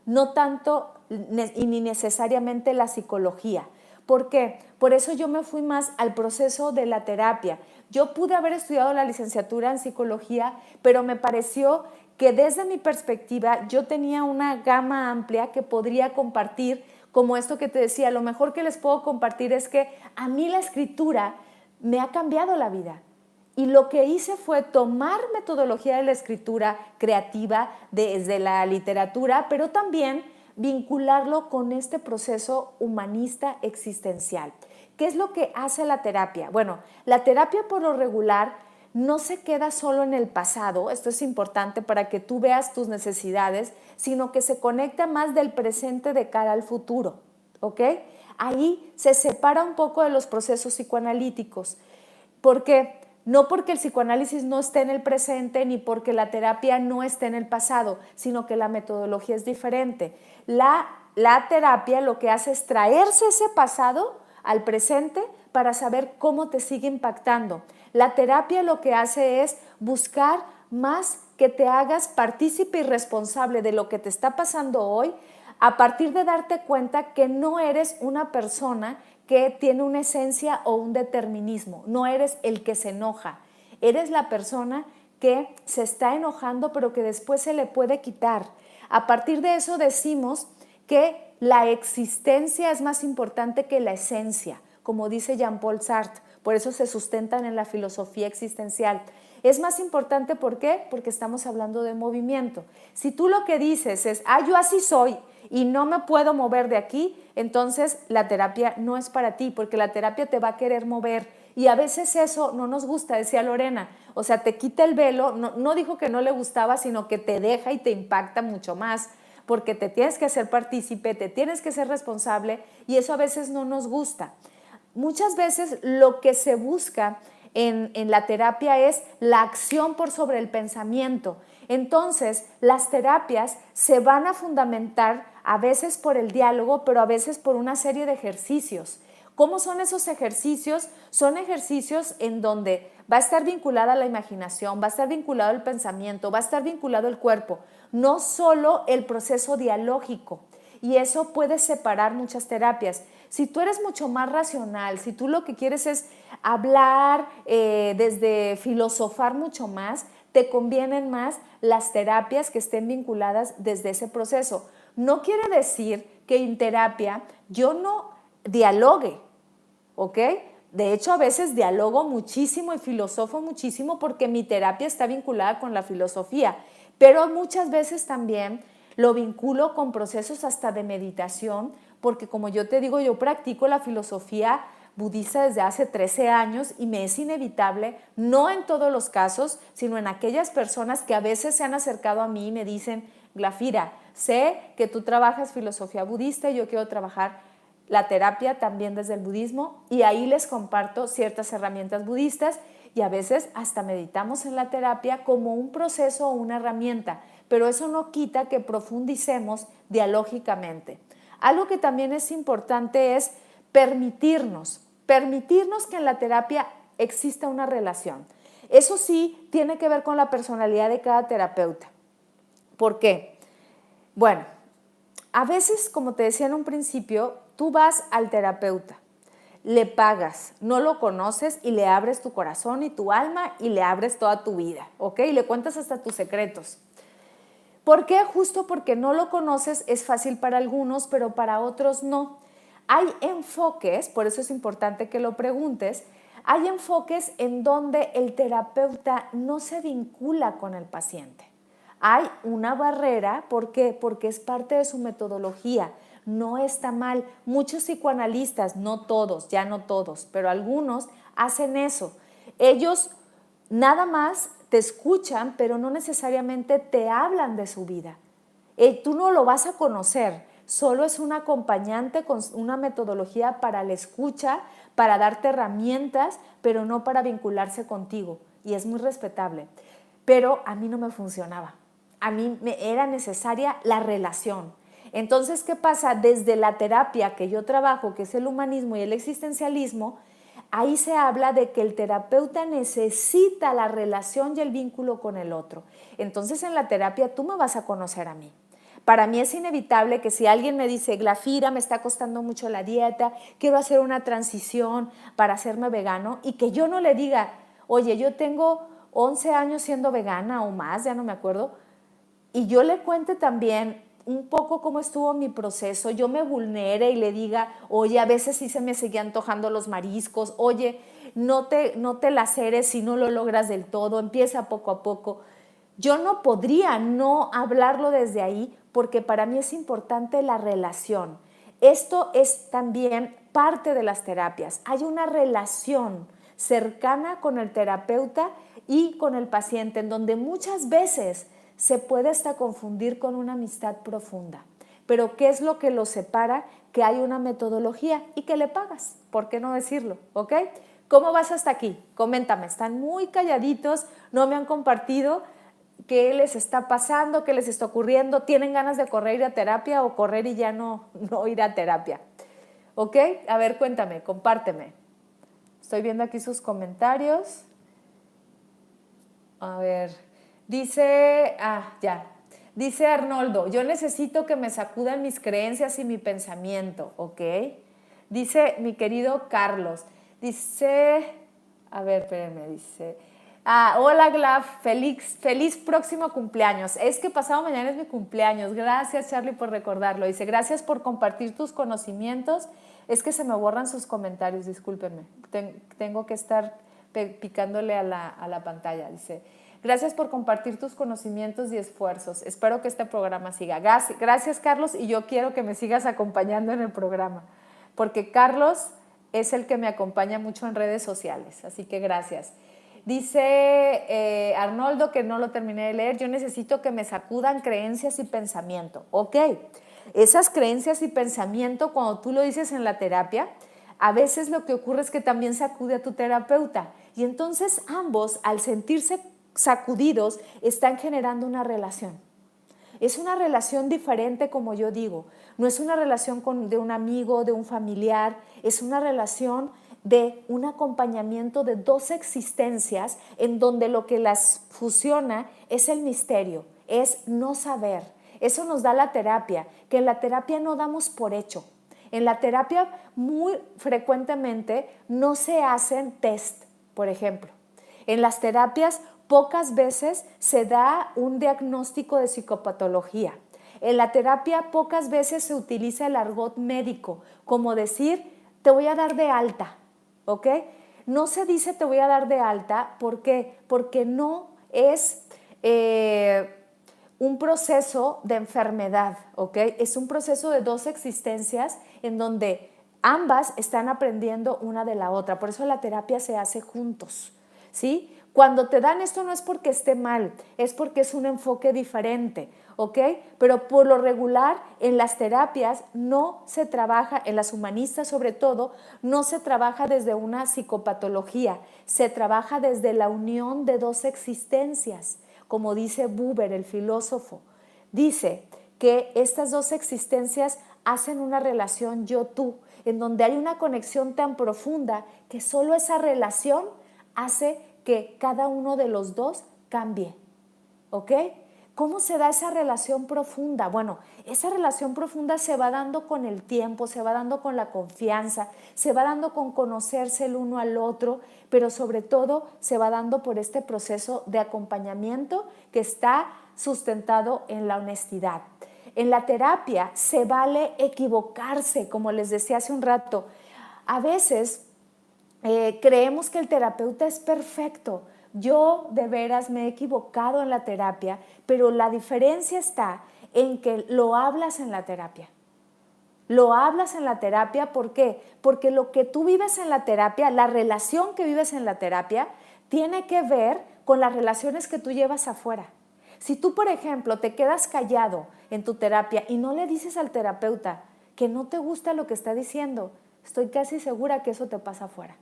no tanto y ni necesariamente la psicología. ¿Por qué? Por eso yo me fui más al proceso de la terapia. Yo pude haber estudiado la licenciatura en psicología, pero me pareció que desde mi perspectiva yo tenía una gama amplia que podría compartir, como esto que te decía. Lo mejor que les puedo compartir es que a mí la escritura me ha cambiado la vida. Y lo que hice fue tomar metodología de la escritura creativa desde la literatura, pero también vincularlo con este proceso humanista existencial. ¿Qué es lo que hace la terapia? Bueno, la terapia por lo regular no se queda solo en el pasado, esto es importante para que tú veas tus necesidades, sino que se conecta más del presente de cara al futuro, ¿ok? Ahí se separa un poco de los procesos psicoanalíticos. ¿Por qué? No porque el psicoanálisis no esté en el presente ni porque la terapia no esté en el pasado, sino que la metodología es diferente. La terapia lo que hace es traerse ese pasado al presente para saber cómo te sigue impactando. La terapia lo que hace es buscar más que te hagas partícipe y responsable de lo que te está pasando hoy, a partir de darte cuenta que no eres una persona que tiene una esencia o un determinismo, no eres el que se enoja, eres la persona que se está enojando pero que después se le puede quitar. A partir de eso decimos que la existencia es más importante que la esencia, como dice Jean-Paul Sartre, por eso se sustentan en la filosofía existencial. Es más importante, ¿por qué? Porque estamos hablando de movimiento. Si tú lo que dices es, yo así soy y no me puedo mover de aquí, entonces la terapia no es para ti, porque la terapia te va a querer mover. Y a veces eso no nos gusta, decía Lorena, o sea, te quita el velo, no dijo que no le gustaba, sino que te deja y te impacta mucho más, porque te tienes que hacer partícipe, te tienes que ser responsable, y eso a veces no nos gusta. Muchas veces lo que se busca en la terapia es la acción por sobre el pensamiento. Entonces, las terapias se van a fundamentar a veces por el diálogo, pero a veces por una serie de ejercicios. ¿Cómo son esos ejercicios? Son ejercicios en donde va a estar vinculada la imaginación, va a estar vinculado el pensamiento, va a estar vinculado el cuerpo, no solo el proceso dialógico. Y eso puede separar muchas terapias. Si tú eres mucho más racional, si tú lo que quieres es hablar, desde filosofar mucho más, te convienen más las terapias que estén vinculadas desde ese proceso. No quiere decir que en terapia yo no dialogue, ¿ok? De hecho, a veces dialogo muchísimo y filosofo muchísimo porque mi terapia está vinculada con la filosofía, pero muchas veces también lo vinculo con procesos hasta de meditación, porque como yo te digo, yo practico la filosofía budista desde hace 13 años y me es inevitable, no en todos los casos, sino en aquellas personas que a veces se han acercado a mí y me dicen, Glafira, sé que tú trabajas filosofía budista y yo quiero trabajar la terapia también desde el budismo, y ahí les comparto ciertas herramientas budistas y a veces hasta meditamos en la terapia como un proceso o una herramienta, pero eso no quita que profundicemos dialógicamente. Algo que también es importante es permitirnos que en la terapia exista una relación. Eso sí tiene que ver con la personalidad de cada terapeuta. ¿Por qué? Bueno, a veces, como te decía en un principio, tú vas al terapeuta, le pagas, no lo conoces y le abres tu corazón y tu alma y le abres toda tu vida, ¿ok? Y le cuentas hasta tus secretos. ¿Por qué? Justo porque no lo conoces, es fácil para algunos, pero para otros no. Hay enfoques, por eso es importante que lo preguntes, hay enfoques en donde el terapeuta no se vincula con el paciente. Hay una barrera, ¿por qué? Porque es parte de su metodología. No está mal. Muchos psicoanalistas, no todos, ya no todos, pero algunos hacen eso. Ellos nada más te escuchan, pero no necesariamente te hablan de su vida. Tú no lo vas a conocer, solo es un acompañante con una metodología para la escucha, para darte herramientas, pero no para vincularse contigo. Y es muy respetable. Pero a mí no me funcionaba. A mí me era necesaria la relación. Entonces, ¿qué pasa? Desde la terapia que yo trabajo, que es el humanismo y el existencialismo, ahí se habla de que el terapeuta necesita la relación y el vínculo con el otro. Entonces, en la terapia tú me vas a conocer a mí. Para mí es inevitable que si alguien me dice, Glafira, me está costando mucho la dieta, quiero hacer una transición para hacerme vegano, y que yo no le diga, oye, yo tengo 11 años siendo vegana o más, ya no me acuerdo, y yo le cuente también un poco cómo estuvo mi proceso, yo me vulnere y le diga, oye, a veces sí se me seguían antojando los mariscos, oye, no te laceres si no lo logras del todo, empieza poco a poco. Yo no podría no hablarlo desde ahí porque para mí es importante la relación. Esto es también parte de las terapias. Hay una relación cercana con el terapeuta y con el paciente, en donde muchas veces se puede hasta confundir con una amistad profunda. Pero ¿qué es lo que los separa? Que hay una metodología y que le pagas. ¿Por qué no decirlo? ¿Ok? ¿Cómo vas hasta aquí? Coméntame. Están muy calladitos, no me han compartido qué les está pasando, qué les está ocurriendo. ¿Tienen ganas de correr, ir a terapia o correr y ya no ir a terapia? ¿Ok? A ver, cuéntame, compárteme. Estoy viendo aquí sus comentarios. A ver, dice, ya. Dice Arnoldo, yo necesito que me sacudan mis creencias y mi pensamiento, ¿ok? Dice mi querido Carlos, dice, a ver, espérenme, dice, hola Glaf, feliz próximo cumpleaños. Es que pasado mañana es mi cumpleaños. Gracias, Charlie, por recordarlo. Dice, gracias por compartir tus conocimientos. Es que se me borran sus comentarios, discúlpenme. Tengo que estar picándole a la pantalla. Dice, gracias por compartir tus conocimientos y esfuerzos. Espero que este programa siga. Gracias, Carlos, y yo quiero que me sigas acompañando en el programa, porque Carlos es el que me acompaña mucho en redes sociales, así que gracias. Dice Arnoldo, que no lo terminé de leer, yo necesito que me sacudan creencias y pensamiento. Ok, esas creencias y pensamiento, cuando tú lo dices en la terapia, a veces lo que ocurre es que también sacude a tu terapeuta. Y entonces ambos, al sentirse sacudidos, están generando una relación. Es una relación diferente, como yo digo. No es una relación de un amigo, de un familiar, es una relación de un acompañamiento de dos existencias en donde lo que las fusiona es el misterio, es no saber. Eso nos da la terapia, que en la terapia no damos por hecho. En la terapia muy frecuentemente no se hacen test, por ejemplo. En las terapias pocas veces se da un diagnóstico de psicopatología. En la terapia pocas veces se utiliza el argot médico, como decir, te voy a dar de alta, ¿ok? No se dice te voy a dar de alta, ¿por qué? Porque no es un proceso de enfermedad, ¿ok? Es un proceso de dos existencias en donde ambas están aprendiendo una de la otra. Por eso la terapia se hace juntos, ¿sí? Cuando te dan esto no es porque esté mal, es porque es un enfoque diferente, ¿ok? Pero por lo regular en las terapias no se trabaja, en las humanistas sobre todo, no se trabaja desde una psicopatología, se trabaja desde la unión de dos existencias, como dice Buber, el filósofo. Dice que estas dos existencias hacen una relación yo-tú, en donde hay una conexión tan profunda que solo esa relación hace que cada uno de los dos cambie, ¿ok? ¿Cómo se da esa relación profunda? Bueno, esa relación profunda se va dando con el tiempo, se va dando con la confianza, se va dando con conocerse el uno al otro, pero sobre todo se va dando por este proceso de acompañamiento que está sustentado en la honestidad. En la terapia se vale equivocarse, como les decía hace un rato. A veces creemos que el terapeuta es perfecto. Yo de veras me he equivocado en la terapia, pero la diferencia está en que lo hablas en la terapia. Lo hablas en la terapia, ¿por qué? Porque lo que tú vives en la terapia, la relación que vives en la terapia, tiene que ver con las relaciones que tú llevas afuera. Si tú, por ejemplo, te quedas callado en tu terapia y no le dices al terapeuta que no te gusta lo que está diciendo, estoy casi segura que eso te pasa afuera.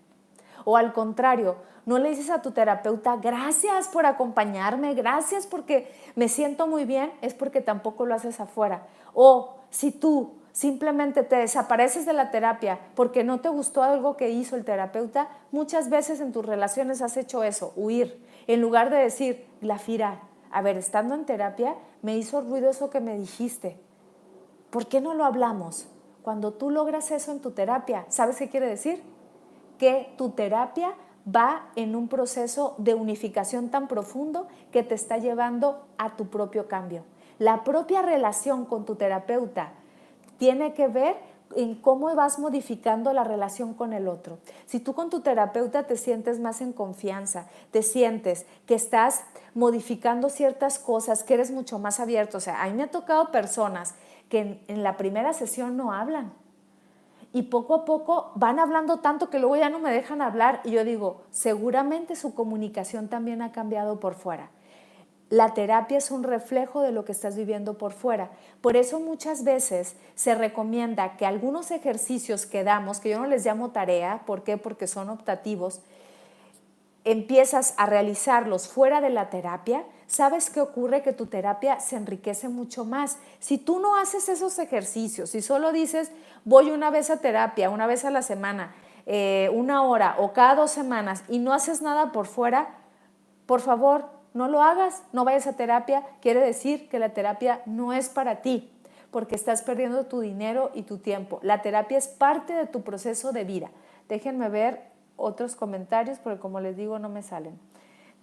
O al contrario, no le dices a tu terapeuta, gracias por acompañarme, gracias porque me siento muy bien, es porque tampoco lo haces afuera. O si tú simplemente te desapareces de la terapia porque no te gustó algo que hizo el terapeuta, muchas veces en tus relaciones has hecho eso, huir, en lugar de decir, Glafira, a ver, estando en terapia me hizo ruido eso que me dijiste, ¿por qué no lo hablamos? Cuando tú logras eso en tu terapia, ¿sabes qué quiere decir? Que tu terapia va en un proceso de unificación tan profundo que te está llevando a tu propio cambio. La propia relación con tu terapeuta tiene que ver en cómo vas modificando la relación con el otro. Si tú con tu terapeuta te sientes más en confianza, te sientes que estás modificando ciertas cosas, que eres mucho más abierto. O sea, a mí me ha tocado personas que en la primera sesión no hablan y poco a poco van hablando tanto que luego ya no me dejan hablar y yo digo, seguramente su comunicación también ha cambiado por fuera. La terapia es un reflejo de lo que estás viviendo por fuera. Por eso muchas veces se recomienda que algunos ejercicios que damos, que yo no les llamo tarea, ¿por qué? Porque son optativos, empiezas a realizarlos fuera de la terapia, ¿sabes qué ocurre? Que tu terapia se enriquece mucho más. Si tú no haces esos ejercicios, si solo dices, voy una vez a terapia, una vez a la semana, una hora o cada 2 semanas y no haces nada por fuera, por favor, no lo hagas, no vayas a terapia. Quiere decir que la terapia no es para ti, porque estás perdiendo tu dinero y tu tiempo. La terapia es parte de tu proceso de vida. Déjenme ver otros comentarios, porque como les digo, no me salen.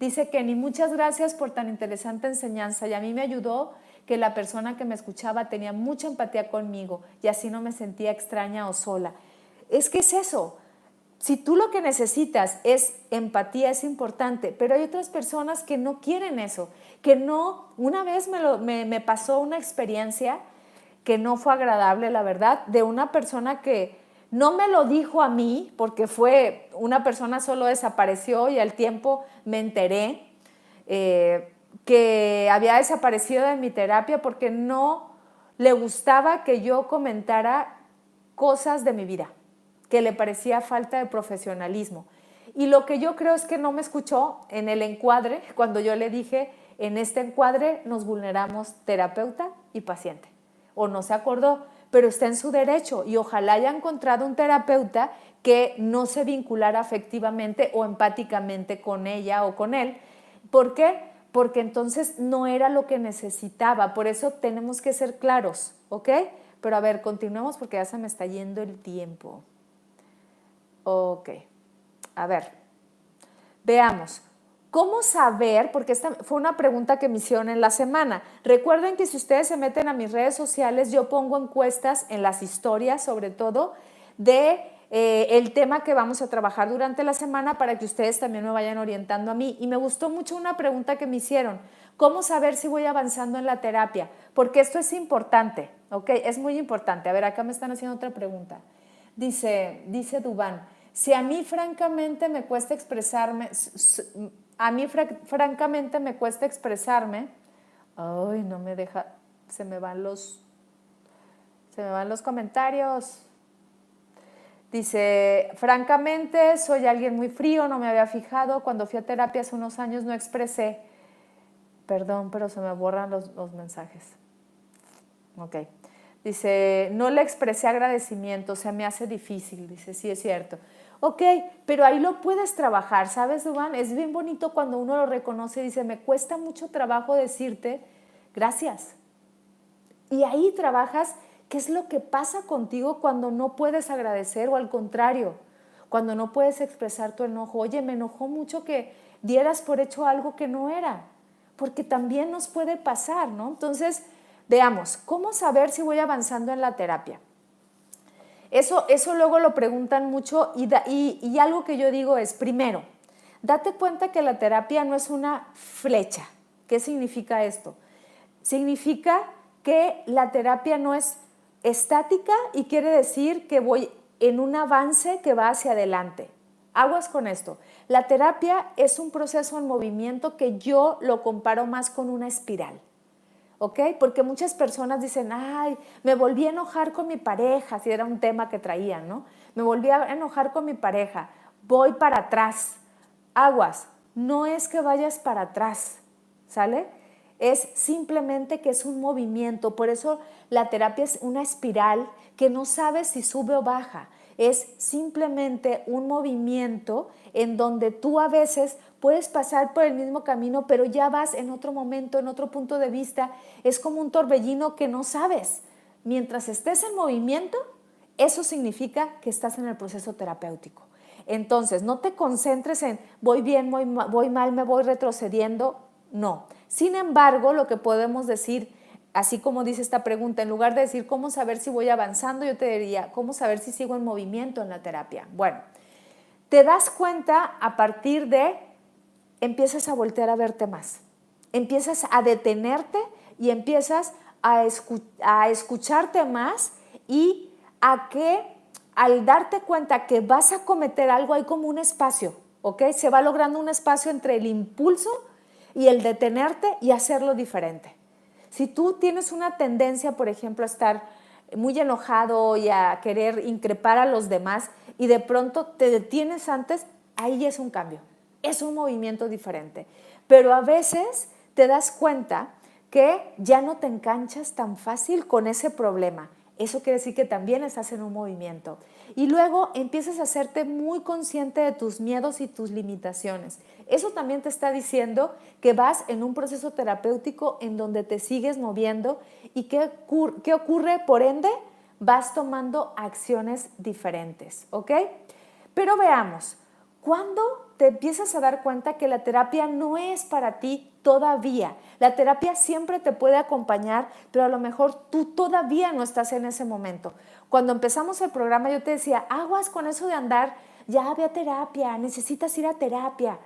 Dice Kenny, muchas gracias por tan interesante enseñanza y a mí me ayudó que la persona que me escuchaba tenía mucha empatía conmigo y así no me sentía extraña o sola. Es que es eso. Si tú lo que necesitas es empatía, es importante, pero hay otras personas que no quieren eso, que no. Una vez me pasó una experiencia que no fue agradable, la verdad, de una persona que no me lo dijo a mí, porque fue una persona solo desapareció y al tiempo me enteré que había desaparecido de mi terapia porque no le gustaba que yo comentara cosas de mi vida, que le parecía falta de profesionalismo. Y lo que yo creo es que no me escuchó en el encuadre, cuando yo le dije, en este encuadre nos vulneramos terapeuta y paciente. O no se acordó, pero está en su derecho y ojalá haya encontrado un terapeuta que no se vinculara afectivamente o empáticamente con ella o con él. ¿Por qué? Porque entonces no era lo que necesitaba. Por eso tenemos que ser claros, ¿ok? Pero a ver, continuemos porque ya se me está yendo el tiempo. Ok, a ver, veamos. ¿Cómo saber? Porque esta fue una pregunta que me hicieron en la semana. Recuerden que si ustedes se meten a mis redes sociales, yo pongo encuestas en las historias, sobre todo, de el tema que vamos a trabajar durante la semana para que ustedes también me vayan orientando a mí. Y me gustó mucho una pregunta que me hicieron. ¿Cómo saber si voy avanzando en la terapia? Porque esto es importante, ¿ok? Es muy importante. A ver, acá me están haciendo otra pregunta. Dice Dubán, si a mí francamente me cuesta expresarme, ay, no me deja, se me van los comentarios. Dice, francamente soy alguien muy frío, no me había fijado, cuando fui a terapia hace unos años no expresé, perdón, pero se me borran los mensajes. Ok. Dice, no le expresé agradecimiento, se me hace difícil. Dice, sí, es cierto. Ok, pero ahí lo puedes trabajar, ¿sabes, Dubán? Es bien bonito cuando uno lo reconoce y dice, me cuesta mucho trabajo decirte gracias. Y ahí trabajas qué es lo que pasa contigo cuando no puedes agradecer o al contrario, cuando no puedes expresar tu enojo. Oye, me enojó mucho que dieras por hecho algo que no era, porque también nos puede pasar, ¿no? Entonces, veamos, ¿cómo saber si voy avanzando en la terapia? Eso luego lo preguntan mucho y algo que yo digo es, primero, date cuenta que la terapia no es una flecha. ¿Qué significa esto? Significa que la terapia no es estática y quiere decir que voy en un avance que va hacia adelante. Aguas con esto. La terapia es un proceso en movimiento que yo lo comparo más con una espiral. ¿Ok? Porque muchas personas dicen, ay, me volví a enojar con mi pareja, si era un tema que traían, ¿no? Me volví a enojar con mi pareja, voy para atrás. Aguas, no es que vayas para atrás, ¿sale? Es simplemente que es un movimiento, por eso la terapia es una espiral que no sabes si sube o baja. Es simplemente un movimiento en donde tú a veces puedes pasar por el mismo camino, pero ya vas en otro momento, en otro punto de vista. Es como un torbellino que no sabes. Mientras estés en movimiento, eso significa que estás en el proceso terapéutico. Entonces, no te concentres en voy bien, voy mal, me voy retrocediendo. No. Sin embargo, lo que podemos decir, así como dice esta pregunta, en lugar de decir cómo saber si voy avanzando, yo te diría cómo saber si sigo en movimiento en la terapia. Bueno, te das cuenta a partir de, empiezas a voltear a verte más, empiezas a detenerte y empiezas a escucharte más y a que al darte cuenta que vas a cometer algo hay como un espacio, ¿ok? Se va logrando un espacio entre el impulso y el detenerte y hacerlo diferente. Si tú tienes una tendencia, por ejemplo, a estar muy enojado y a querer increpar a los demás y de pronto te detienes antes, ahí es un cambio, es un movimiento diferente. Pero a veces te das cuenta que ya no te enganchas tan fácil con ese problema. Eso quiere decir que también estás en un movimiento. Y luego empiezas a hacerte muy consciente de tus miedos y tus limitaciones. Eso también te está diciendo que vas en un proceso terapéutico en donde te sigues moviendo y ¿qué ocurre? Por ende, vas tomando acciones diferentes, ¿ok? Pero veamos, ¿cuándo te empiezas a dar cuenta que la terapia no es para ti todavía? La terapia siempre te puede acompañar, pero a lo mejor tú todavía no estás en ese momento. Cuando empezamos el programa yo te decía, aguas con eso de andar, ya ve a terapia, necesitas ir a terapia.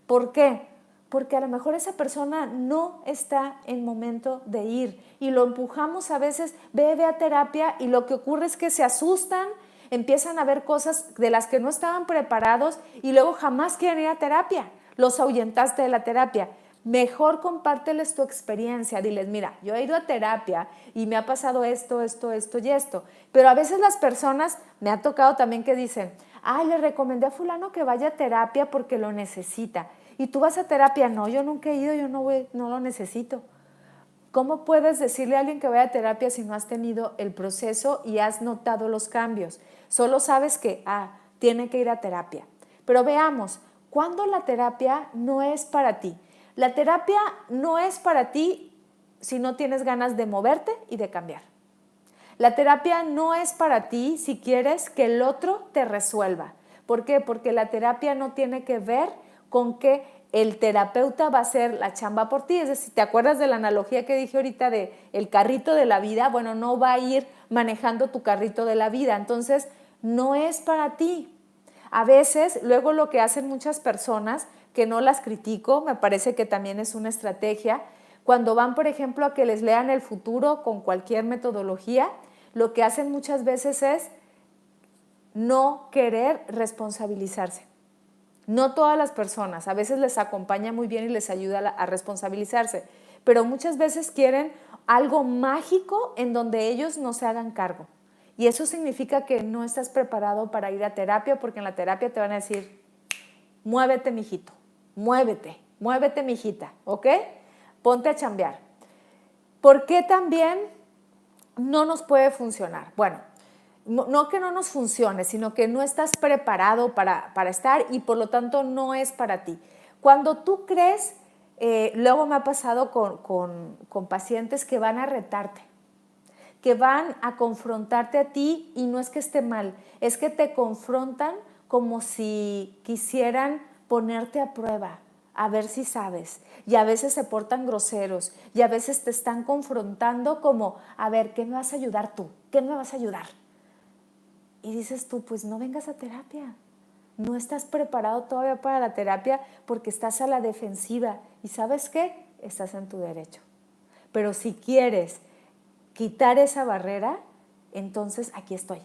¿Por qué? Porque a lo mejor esa persona no está en momento de ir y lo empujamos a veces, ve a terapia y lo que ocurre es que se asustan, empiezan a ver cosas de las que no estaban preparados y luego jamás quieren ir a terapia. Los ahuyentaste de la terapia. Mejor compárteles tu experiencia, diles, mira, yo he ido a terapia y me ha pasado esto y esto. Pero a veces las personas, me ha tocado también que dicen, ay, le recomendé a fulano que vaya a terapia porque lo necesita. ¿Y tú vas a terapia? No, yo nunca he ido, yo no lo necesito. ¿Cómo puedes decirle a alguien que vaya a terapia si no has tenido el proceso y has notado los cambios? Solo sabes que, tiene que ir a terapia. Pero veamos, ¿cuándo la terapia no es para ti? La terapia no es para ti si no tienes ganas de moverte y de cambiar. La terapia no es para ti si quieres que el otro te resuelva. ¿Por qué? Porque la terapia no tiene que ver con que el terapeuta va a hacer la chamba por ti. Es decir, ¿te acuerdas de la analogía que dije ahorita de el carrito de la vida? Bueno, no va a ir manejando tu carrito de la vida. Entonces, no es para ti. A veces, luego lo que hacen muchas personas, que no las critico, me parece que también es una estrategia, cuando van, por ejemplo, a que les lean el futuro con cualquier metodología, lo que hacen muchas veces es no querer responsabilizarse. No todas las personas, a veces les acompaña muy bien y les ayuda a responsabilizarse, pero muchas veces quieren algo mágico en donde ellos no se hagan cargo. Y eso significa que no estás preparado para ir a terapia, porque en la terapia te van a decir, muévete, mijito, muévete, mijita, ¿ok? Ponte a chambear. ¿Por qué también no nos puede funcionar? Bueno, no que no nos funcione, sino que no estás preparado para estar y por lo tanto no es para ti. Cuando tú crees, luego me ha pasado con pacientes que van a retarte, que van a confrontarte a ti y no es que esté mal, es que te confrontan como si quisieran ponerte a prueba, a ver si sabes. Y a veces se portan groseros y a veces te están confrontando como, a ver, ¿qué me vas a ayudar tú? ¿Qué me vas a ayudar? Y dices tú, pues no vengas a terapia. No estás preparado todavía para la terapia porque estás a la defensiva. ¿Y sabes qué? Estás en tu derecho. Pero si quieres quitar esa barrera, entonces aquí estoy.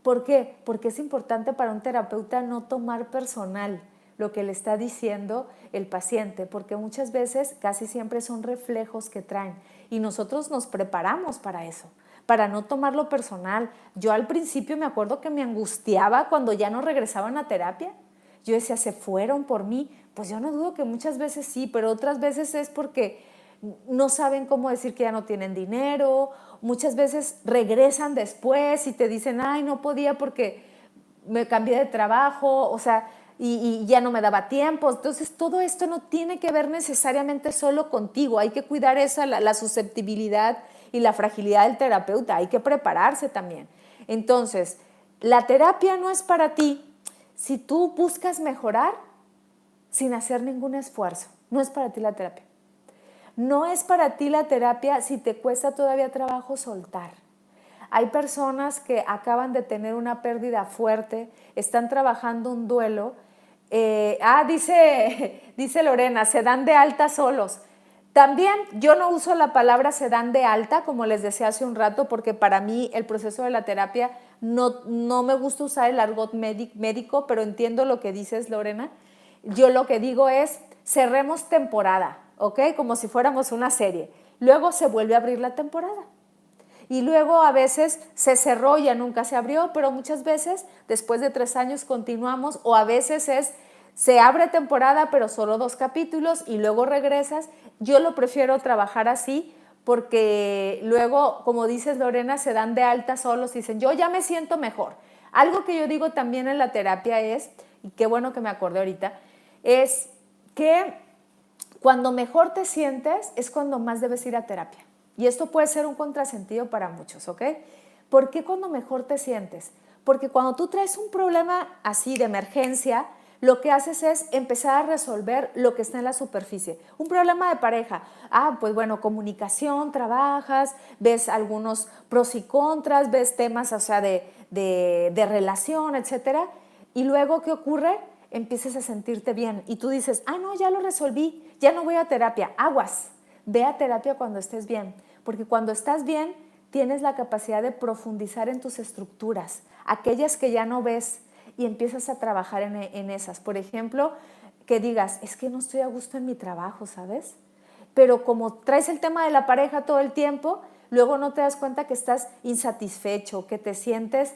¿Por qué? Porque es importante para un terapeuta no tomar personal lo que le está diciendo el paciente, porque muchas veces, casi siempre son reflejos que traen y nosotros nos preparamos para eso, para no tomarlo personal. Yo al principio me acuerdo que me angustiaba cuando ya no regresaban a terapia. Yo decía, ¿se fueron por mí? Pues yo no dudo que muchas veces sí, pero otras veces es porque no saben cómo decir que ya no tienen dinero, muchas veces regresan después y te dicen, ay, no podía porque me cambié de trabajo, o sea, y ya no me daba tiempo. Entonces, todo esto no tiene que ver necesariamente solo contigo, hay que cuidar esa, la susceptibilidad y la fragilidad del terapeuta, hay que prepararse también. Entonces, la terapia no es para ti si tú buscas mejorar sin hacer ningún esfuerzo, no es para ti la terapia. No es para ti la terapia si te cuesta todavía trabajo soltar. Hay personas que acaban de tener una pérdida fuerte, están trabajando un duelo. Dice Lorena, se dan de alta solos. También yo no uso la palabra se dan de alta, como les decía hace un rato, porque para mí el proceso de la terapia no me gusta usar el argot médico, pero entiendo lo que dices, Lorena. Yo lo que digo es, cerremos temporada, ¿ok? Como si fuéramos una serie. Luego se vuelve a abrir la temporada. Y luego a veces se cerró, ya nunca se abrió, pero muchas veces después de 3 años continuamos, o a veces se abre temporada pero solo 2 capítulos y luego regresas. Yo lo prefiero trabajar así porque luego, como dices Lorena, se dan de alta solos y dicen, yo ya me siento mejor. Algo que yo digo también en la terapia es, y qué bueno que me acordé ahorita, es que cuando mejor te sientes es cuando más debes ir a terapia. Y esto puede ser un contrasentido para muchos, ¿ok? ¿Por qué cuando mejor te sientes? Porque cuando tú traes un problema así de emergencia, lo que haces es empezar a resolver lo que está en la superficie. Un problema de pareja. Pues bueno, comunicación, trabajas, ves algunos pros y contras, ves temas, o sea, de relación, etcétera. Y luego, ¿qué ocurre? Empiezas a sentirte bien y tú dices, no, ya lo resolví, ya no voy a terapia. Aguas, ve a terapia cuando estés bien, porque cuando estás bien tienes la capacidad de profundizar en tus estructuras, aquellas que ya no ves, y empiezas a trabajar en esas. Por ejemplo, que digas, es que no estoy a gusto en mi trabajo, ¿sabes? Pero como traes el tema de la pareja todo el tiempo, luego no te das cuenta que estás insatisfecho, que te sientes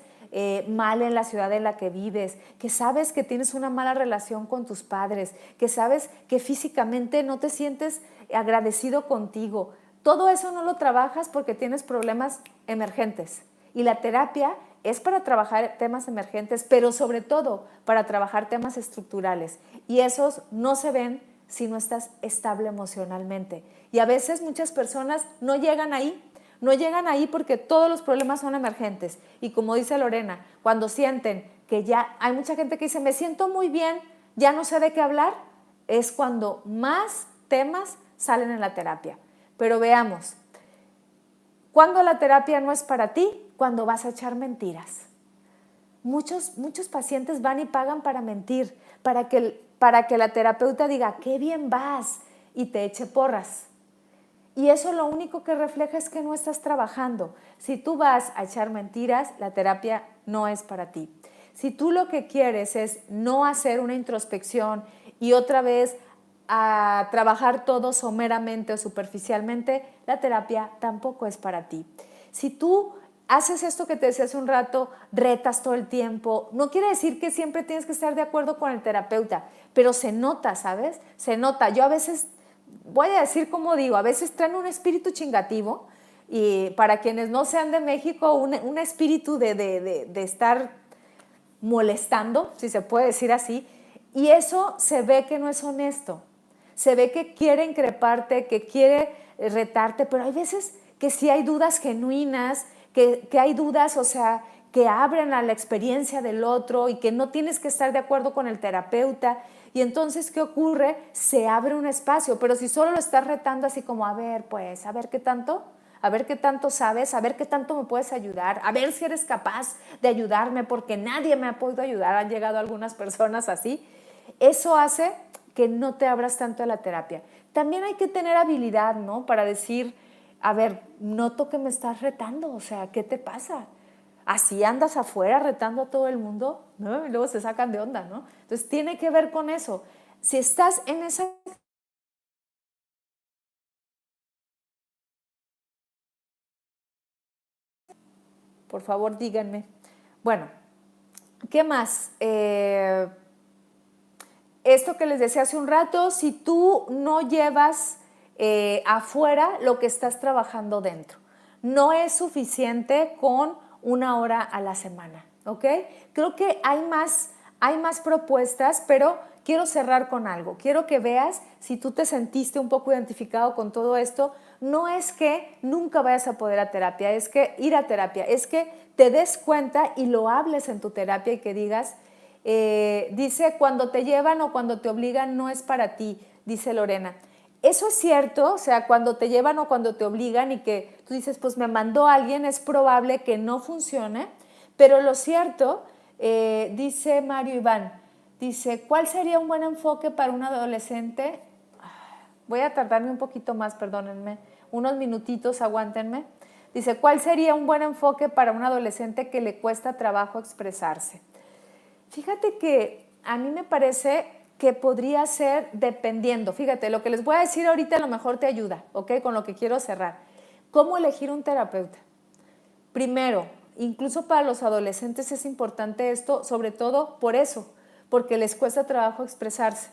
mal en la ciudad en la que vives, que sabes que tienes una mala relación con tus padres, que sabes que físicamente no te sientes agradecido contigo. Todo eso no lo trabajas porque tienes problemas emergentes. Y la terapia es para trabajar temas emergentes, pero sobre todo para trabajar temas estructurales. Y esos no se ven si no estás estable emocionalmente. Y a veces muchas personas no llegan ahí porque todos los problemas son emergentes. Y como dice Lorena, cuando sienten que ya hay mucha gente que dice, me siento muy bien, ya no sé de qué hablar, es cuando más temas salen en la terapia. Pero veamos, ¿cuándo la terapia no es para ti? Cuando vas a echar mentiras. Muchos pacientes van y pagan para mentir, para que la terapeuta diga, qué bien vas, y te eche porras. Y eso lo único que refleja es que no estás trabajando. Si tú vas a echar mentiras, la terapia no es para ti. Si tú lo que quieres es no hacer una introspección y otra vez a trabajar todo someramente o superficialmente, la terapia tampoco es para ti. Si tú haces esto que te decía hace un rato, retas todo el tiempo, no quiere decir que siempre tienes que estar de acuerdo con el terapeuta, pero se nota, ¿sabes? Se nota. Yo a veces, voy a decir como digo, a veces traen un espíritu chingativo, y para quienes no sean de México, un espíritu de estar molestando, si se puede decir así, y eso se ve que no es honesto. Se ve que quiere increparte, que quiere retarte, pero hay veces que sí hay dudas genuinas, que hay dudas, o sea, que abren a la experiencia del otro y que no tienes que estar de acuerdo con el terapeuta. Y entonces, ¿qué ocurre? Se abre un espacio, pero si solo lo estás retando así como, a ver, pues, a ver qué tanto sabes, a ver qué tanto me puedes ayudar, a ver si eres capaz de ayudarme, porque nadie me ha podido ayudar, han llegado algunas personas así. Eso hace que no te abras tanto a la terapia. También hay que tener habilidad, ¿no? Para decir, a ver, noto que me estás retando, o sea, ¿qué te pasa? Así andas afuera retando a todo el mundo, ¿no? Y luego se sacan de onda, ¿no? Entonces tiene que ver con eso. Si estás en esa... Por favor, díganme. Bueno, ¿qué más? Esto que les decía hace un rato, si tú no llevas afuera lo que estás trabajando dentro, no es suficiente con 1 hora a la semana, ¿ok? Creo que hay más propuestas, pero quiero cerrar con algo. Quiero que veas si tú te sentiste un poco identificado con todo esto. No es que nunca vayas a poder a terapia, es que ir a terapia, es que te des cuenta y lo hables en tu terapia y que digas, dice, cuando te llevan o cuando te obligan no es para ti, dice Lorena. Eso es cierto, o sea, cuando te llevan o cuando te obligan y que tú dices, pues me mandó alguien, es probable que no funcione, pero lo cierto, dice Mario Iván, dice, ¿cuál sería un buen enfoque para un adolescente? Voy a tardarme un poquito más, perdónenme, unos minutitos, aguántenme. Dice, ¿cuál sería un buen enfoque para un adolescente que le cuesta trabajo expresarse? Fíjate que a mí me parece que podría ser dependiendo. Fíjate, lo que les voy a decir ahorita a lo mejor te ayuda, ¿ok? Con lo que quiero cerrar. ¿Cómo elegir un terapeuta? Primero, incluso para los adolescentes es importante esto, sobre todo por eso, porque les cuesta trabajo expresarse.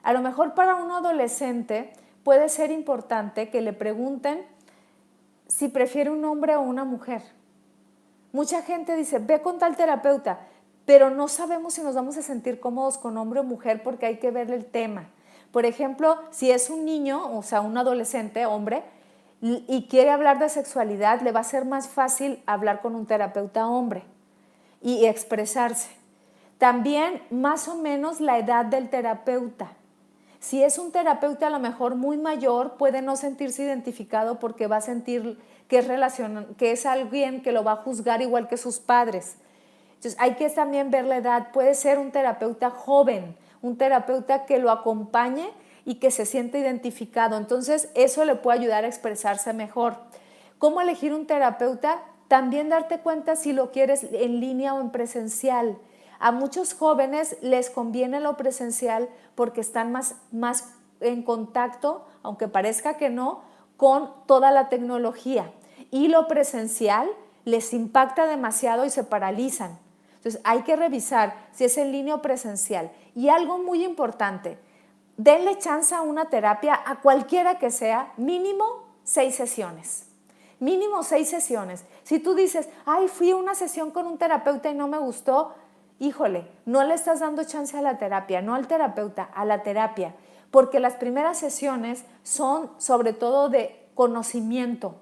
A lo mejor para un adolescente puede ser importante que le pregunten si prefiere un hombre o una mujer. Mucha gente dice, ve con tal terapeuta, pero no sabemos si nos vamos a sentir cómodos con hombre o mujer porque hay que ver el tema. Por ejemplo, si es un niño, o sea, un adolescente, hombre, y quiere hablar de sexualidad, le va a ser más fácil hablar con un terapeuta hombre y expresarse. También más o menos la edad del terapeuta. Si es un terapeuta a lo mejor muy mayor, puede no sentirse identificado porque va a sentir que es alguien que lo va a juzgar igual que sus padres. Entonces hay que también ver la edad. Puede ser un terapeuta joven, un terapeuta que lo acompañe y que se siente identificado. Entonces eso le puede ayudar a expresarse mejor. ¿Cómo elegir un terapeuta? También darte cuenta si lo quieres en línea o en presencial. A muchos jóvenes les conviene lo presencial porque están más en contacto, aunque parezca que no, con toda la tecnología. Y lo presencial les impacta demasiado y se paralizan. Entonces hay que revisar si es en línea o presencial. Y algo muy importante, denle chance a una terapia, a cualquiera que sea, mínimo 6 sesiones. Mínimo 6 sesiones. Si tú dices, ay, fui a una sesión con un terapeuta y no me gustó, híjole, no le estás dando chance a la terapia, no al terapeuta, a la terapia, porque las primeras sesiones son sobre todo de conocimiento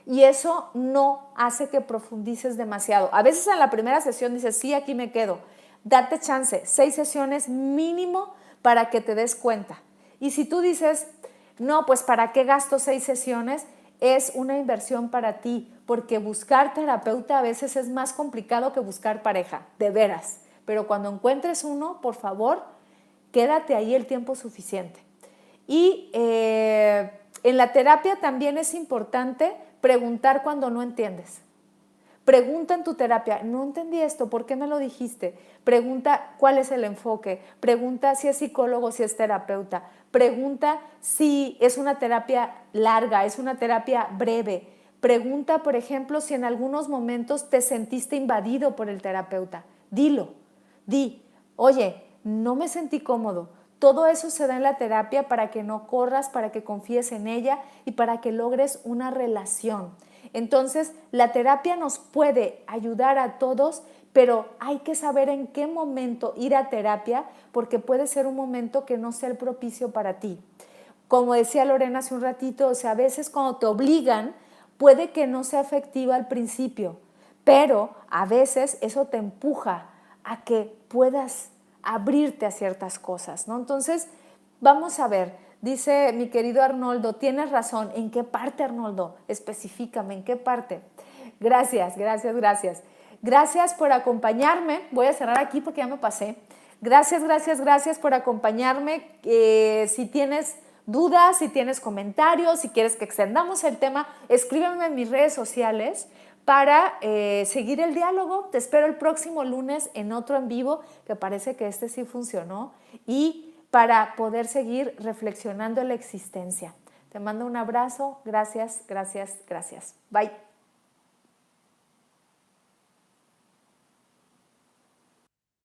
y eso no hace que profundices demasiado. A veces en la primera sesión dices, sí, aquí me quedo. Date chance, 6 sesiones mínimo para que te des cuenta. Y si tú dices, no, pues ¿para qué gasto 6 sesiones? Es una inversión para ti, porque buscar terapeuta a veces es más complicado que buscar pareja, de veras. Pero cuando encuentres uno, por favor, quédate ahí el tiempo suficiente. Y en la terapia también es importante preguntar cuando no entiendes. Pregunta en tu terapia, no entendí esto, ¿por qué me lo dijiste? Pregunta cuál es el enfoque, pregunta si es psicólogo, si es terapeuta, pregunta si es una terapia larga, es una terapia breve. Pregunta, por ejemplo, si en algunos momentos te sentiste invadido por el terapeuta. Dilo, oye, no me sentí cómodo. Todo eso se da en la terapia para que no corras, para que confíes en ella y para que logres una relación. Entonces, la terapia nos puede ayudar a todos, pero hay que saber en qué momento ir a terapia porque puede ser un momento que no sea el propicio para ti. Como decía Lorena hace un ratito, o sea, a veces cuando te obligan, puede que no sea efectiva al principio, pero a veces eso te empuja a que puedas abrirte a ciertas cosas, ¿no? Entonces, vamos a ver, dice mi querido Arnoldo, tienes razón, ¿en qué parte, Arnoldo? Especifícame, ¿en qué parte? Gracias, gracias, gracias. Gracias por acompañarme, voy a cerrar aquí porque ya me pasé. Gracias, gracias, gracias por acompañarme. Si tienes dudas, si tienes comentarios, si quieres que extendamos el tema, escríbeme en mis redes sociales para seguir el diálogo. Te espero el próximo lunes en otro en vivo, que parece que este sí funcionó, y para poder seguir reflexionando en la existencia. Te mando un abrazo. Gracias, gracias, gracias. Bye.